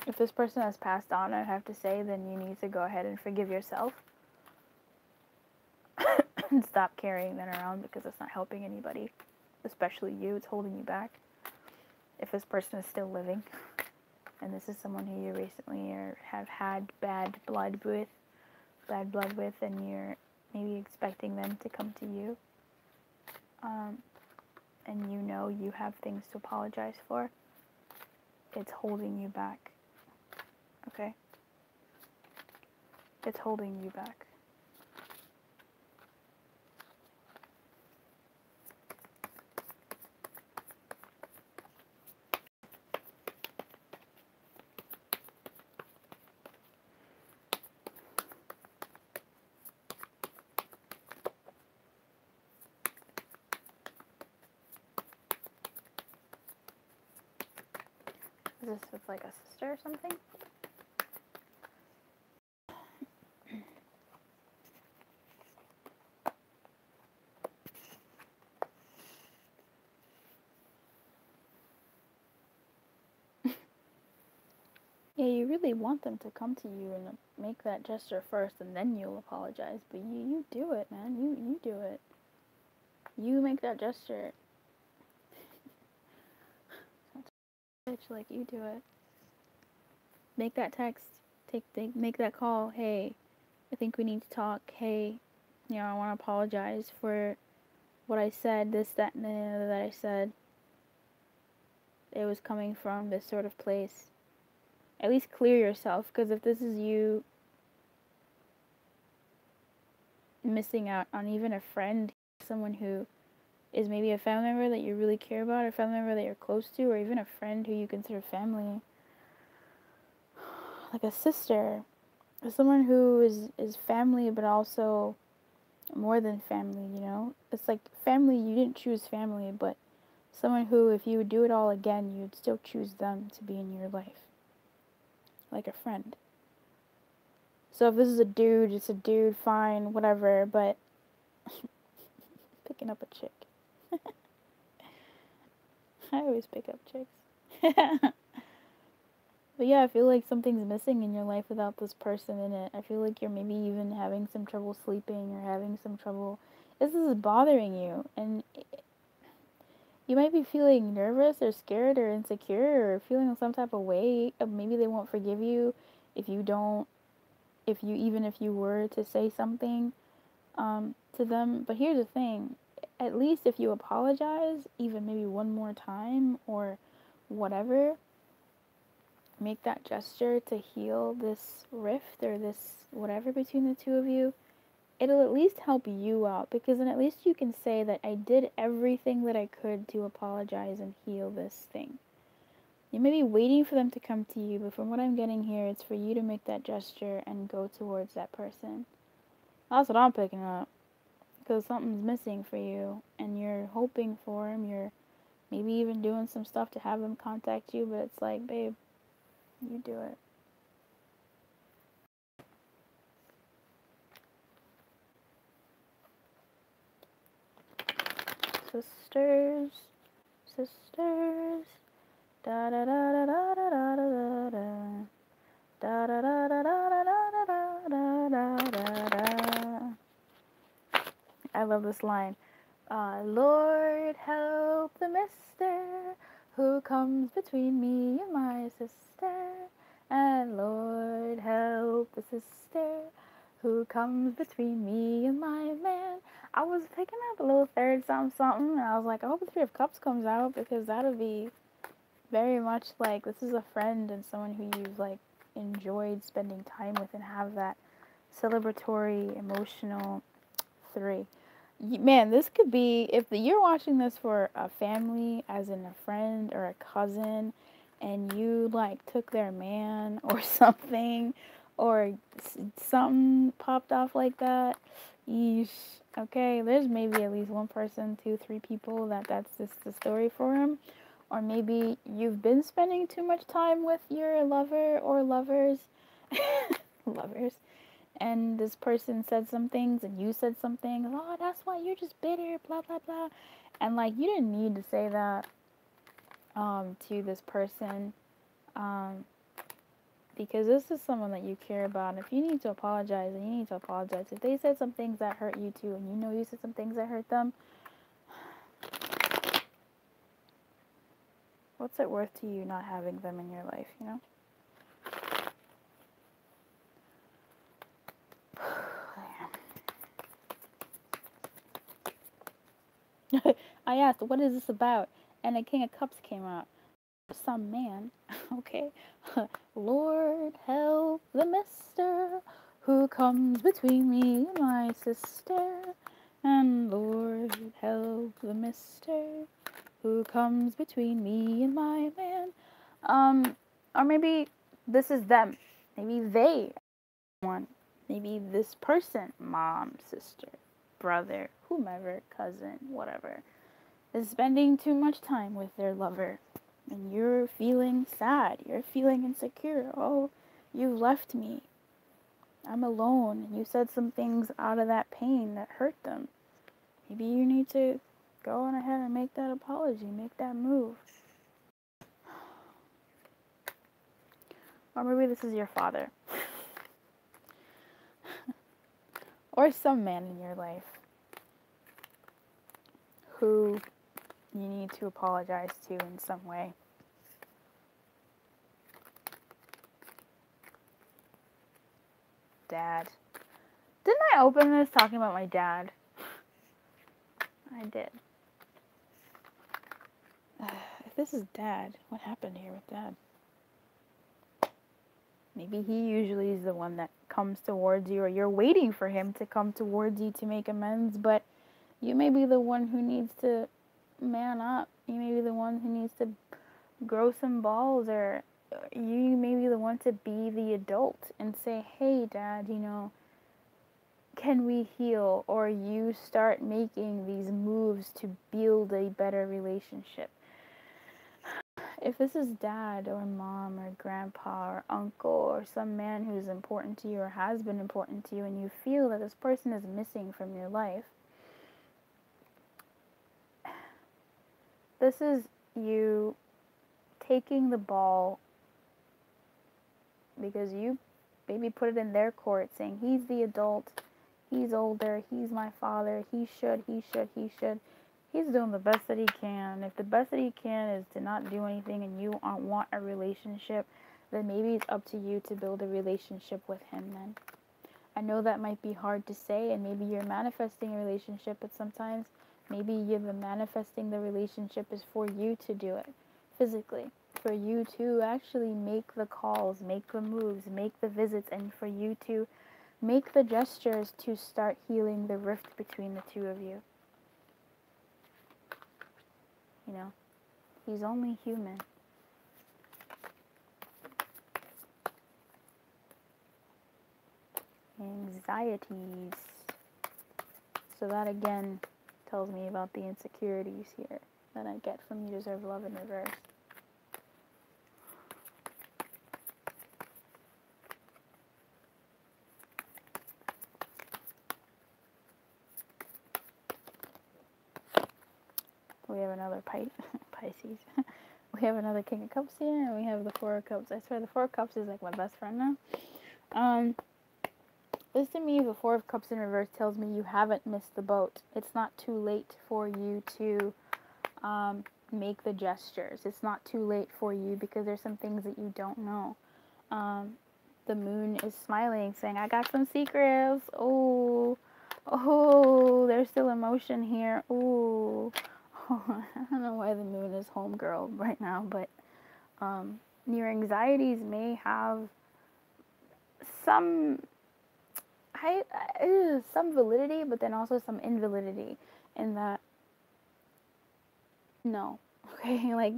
if this person has passed on, I have to say, then you need to go ahead and forgive yourself. And stop carrying that around, because it's not helping anybody, especially you. It's holding you back. If this person is still living, and this is someone who you recently have had bad blood with, and you're maybe expecting them to come to you, and you know you have things to apologize for, it's holding you back. Okay? It's holding you back. Is this with like a sister or something? really want them to come to you and make that gesture first, and then you'll apologize. But you do it, man. You do it. You make that gesture. Bitch, like, you do it. Make that text. Make that call. Hey, I think we need to talk. Hey, I want to apologize for what I said, this, that, and the other that I said. It was coming from this sort of place. At least clear yourself, because if this is you missing out on even a friend, someone who is maybe a family member that you really care about, or a family member that you're close to, or even a friend who you consider family, like a sister, or someone who is family but also more than family, It's like family, you didn't choose family, but someone who, if you would do it all again, you'd still choose them to be in your life. Like a friend. So if this is a dude, it's a dude, fine, whatever, but picking up a chick. I always pick up chicks. But yeah, I feel like something's missing in your life without this person in it. I feel like you're maybe even having some trouble sleeping, or having some trouble. This is bothering you, and you might be feeling nervous or scared or insecure or feeling some type of way. Maybe they won't forgive you if you don't, even if you were to say something to them. But here's the thing, at least if you apologize, even maybe one more time or whatever, make that gesture to heal this rift or this whatever between the two of you, it'll at least help you out, because then at least you can say that I did everything that I could to apologize and heal this thing. You may be waiting for them to come to you, but from what I'm getting here, it's for you to make that gesture and go towards that person. That's what I'm picking up, because something's missing for you, and you're hoping for them, you're maybe even doing some stuff to have them contact you, but it's like, babe, you do it. Sisters, sisters, da da da da da da da da da da da da da da da da da da. I love this line. Lord, help the mister who comes between me and my sister. And Lord, help the sister who comes between me and my man. I was picking up a little third something, and I was like, I hope the Three of Cups comes out, because that'll be very much like, this is a friend and someone who you've like enjoyed spending time with, and have that celebratory, emotional three. Man, this could be, if you're watching this for a family, as in a friend or a cousin, and you like took their man or something, or something popped off like that, yeesh. Okay, there's maybe at least one person, 2, 3 people that's just the story for him. Or maybe you've been spending too much time with your lover or lovers. Lovers. And this person said some things, and you said some things. Oh, that's why you're just bitter, blah, blah, blah. And, like, you didn't need to say that to this person, because this is someone that you care about. And if you need to apologize, then you need to apologize. If they said some things that hurt you too, and you know you said some things that hurt them, what's it worth to you not having them in your life, I asked, what is this about? And a King of Cups came out. Some man, okay. Lord, help the mister who comes between me and my sister. And Lord, help the mister who comes between me and my man. Or maybe this is them. Maybe they one. Maybe this person, mom, sister, brother, whomever, cousin, whatever, is spending too much time with their lover. And you're feeling sad. You're feeling insecure. Oh, you left me. I'm alone. And you said some things out of that pain that hurt them. Maybe you need to go on ahead and make that apology. Make that move. Or maybe this is your father. Or some man in your life who you need to apologize to in some way. Dad. Didn't I open this talking about my dad? I did. If this is dad, what happened here with dad? Maybe he usually is the one that comes towards you, or you're waiting for him to come towards you to make amends, but you may be the one who needs to man up. You may be the one who needs to grow some balls, or you may be the one to be the adult and say, hey, Dad, can we heal? Or you start making these moves to build a better relationship. If this is dad or mom or grandpa or uncle or some man who's important to you or has been important to you, and you feel that this person is missing from your life, this is you taking the ball, because you maybe put it in their court, saying he's the adult, he's older, he's my father, he should. He's doing the best that he can. If the best that he can is to not do anything and you want a relationship, then maybe it's up to you to build a relationship with him then. I know that might be hard to say, and maybe you're manifesting a relationship, but sometimes maybe you're manifesting the relationship is for you to do it physically, for you to actually make the calls, make the moves, make the visits, and for you to make the gestures to start healing the rift between the two of you. He's only human. Anxieties. So that again tells me about the insecurities here that I get from You Deserve Love in reverse. We have another Pisces. We have another King of Cups here, and we have the Four of Cups. I swear the Four of Cups is like my best friend now. This to me, the Four of Cups in reverse tells me you haven't missed the boat. It's not too late for you to make the gestures. It's not too late for you because there's some things that you don't know. The moon is smiling, saying, I got some secrets. Oh, there's still emotion here. Ooh. I don't know why the moon is homegirl right now, but your anxieties may have some validity, but then also some invalidity in that, no, okay, like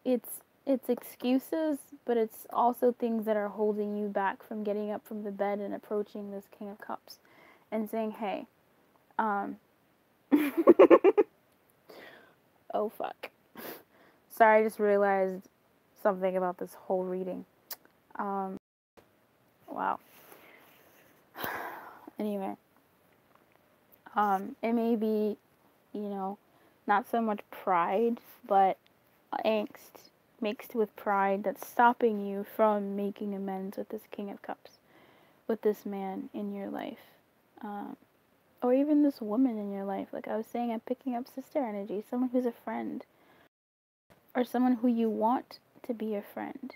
it's excuses, but it's also things that are holding you back from getting up from the bed and approaching this King of Cups and saying, hey, oh fuck. Sorry, I just realized something about this whole reading. Wow. Anyway. It may be, not so much pride, but angst mixed with pride that's stopping you from making amends with this King of Cups, with this man in your life. Or even this woman in your life. Like I was saying, I'm picking up sister energy, someone who's a friend, or someone who you want to be a friend.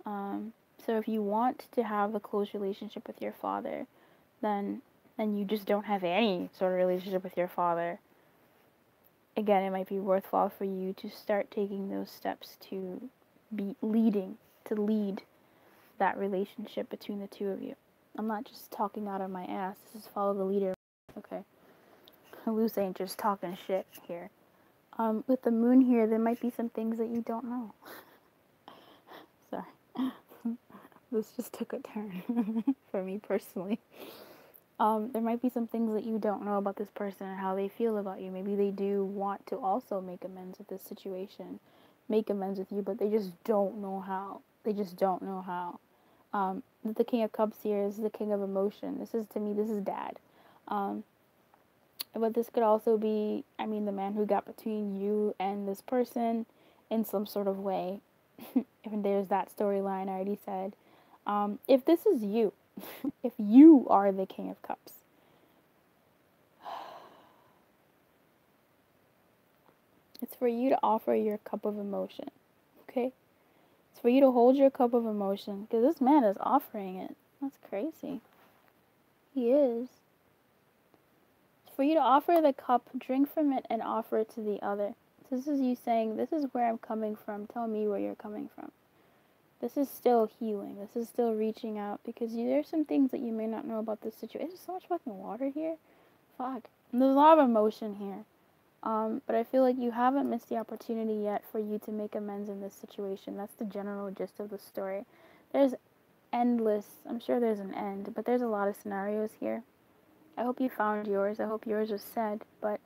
So if you want to have a close relationship with your father, then you just don't have any sort of relationship with your father. Again, it might be worthwhile for you to start taking those steps to lead that relationship between the two of you. I'm not just talking out of my ass. This is follow the leader. Okay. Luz ain't just talking shit here. With the moon here, there might be some things that you don't know. Sorry. This just took a turn for me personally. There might be some things that you don't know about this person and how they feel about you. Maybe they do want to also make amends with this situation, make amends with you, but they just don't know how. The King of Cups here is the King of Emotion. To me, this is dad. But this could also be, the man who got between you and this person in some sort of way. If there's that storyline, I already said. If this is you, if you are the King of Cups, it's for you to offer your cup of emotion, okay? It's for you to hold your cup of emotion, because this man is offering it. That's crazy. He is. It's for you to offer the cup, drink from it, and offer it to the other. So this is you saying, this is where I'm coming from. Tell me where you're coming from. This is still healing. This is still reaching out, because there's some things that you may not know about this situation. There's so much fucking water here. Fuck. And there's a lot of emotion here. But I feel like you haven't missed the opportunity yet for you to make amends in this situation. That's the general gist of the story. There's endless, I'm sure there's an end, but there's a lot of scenarios here. I hope you found yours. I hope yours was said. But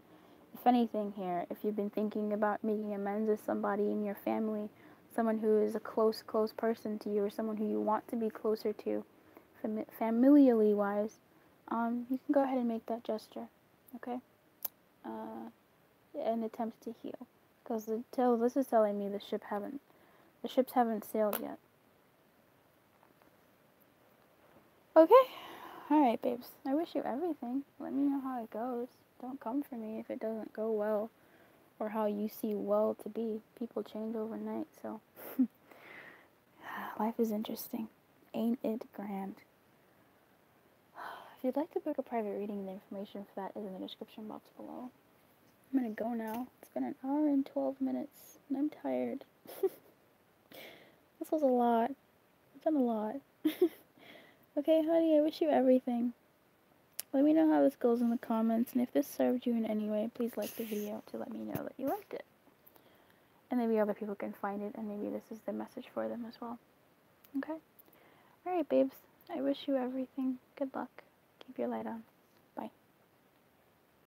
if anything here, if you've been thinking about making amends with somebody in your family, someone who is a close person to you, or someone who you want to be closer to, familially wise, you can go ahead and make that gesture, okay? An attempt to heal, because this is telling me the ships haven't sailed yet. Okay, all right, babes. I wish you everything. Let me know how it goes. Don't come for me if it doesn't go well, or how you see well to be. People change overnight, so life is interesting. Ain't it grand? If you'd like to book a private reading, the information for that is in the description box below. I'm gonna go now. It's been an hour and 12 minutes, and I'm tired. This was a lot. I've done a lot. Okay, honey, I wish you everything. Let me know how this goes in the comments, and if this served you in any way, please like the video to let me know that you liked it. And maybe other people can find it, and maybe this is the message for them as well. Okay? Alright, babes. I wish you everything. Good luck. Keep your light on.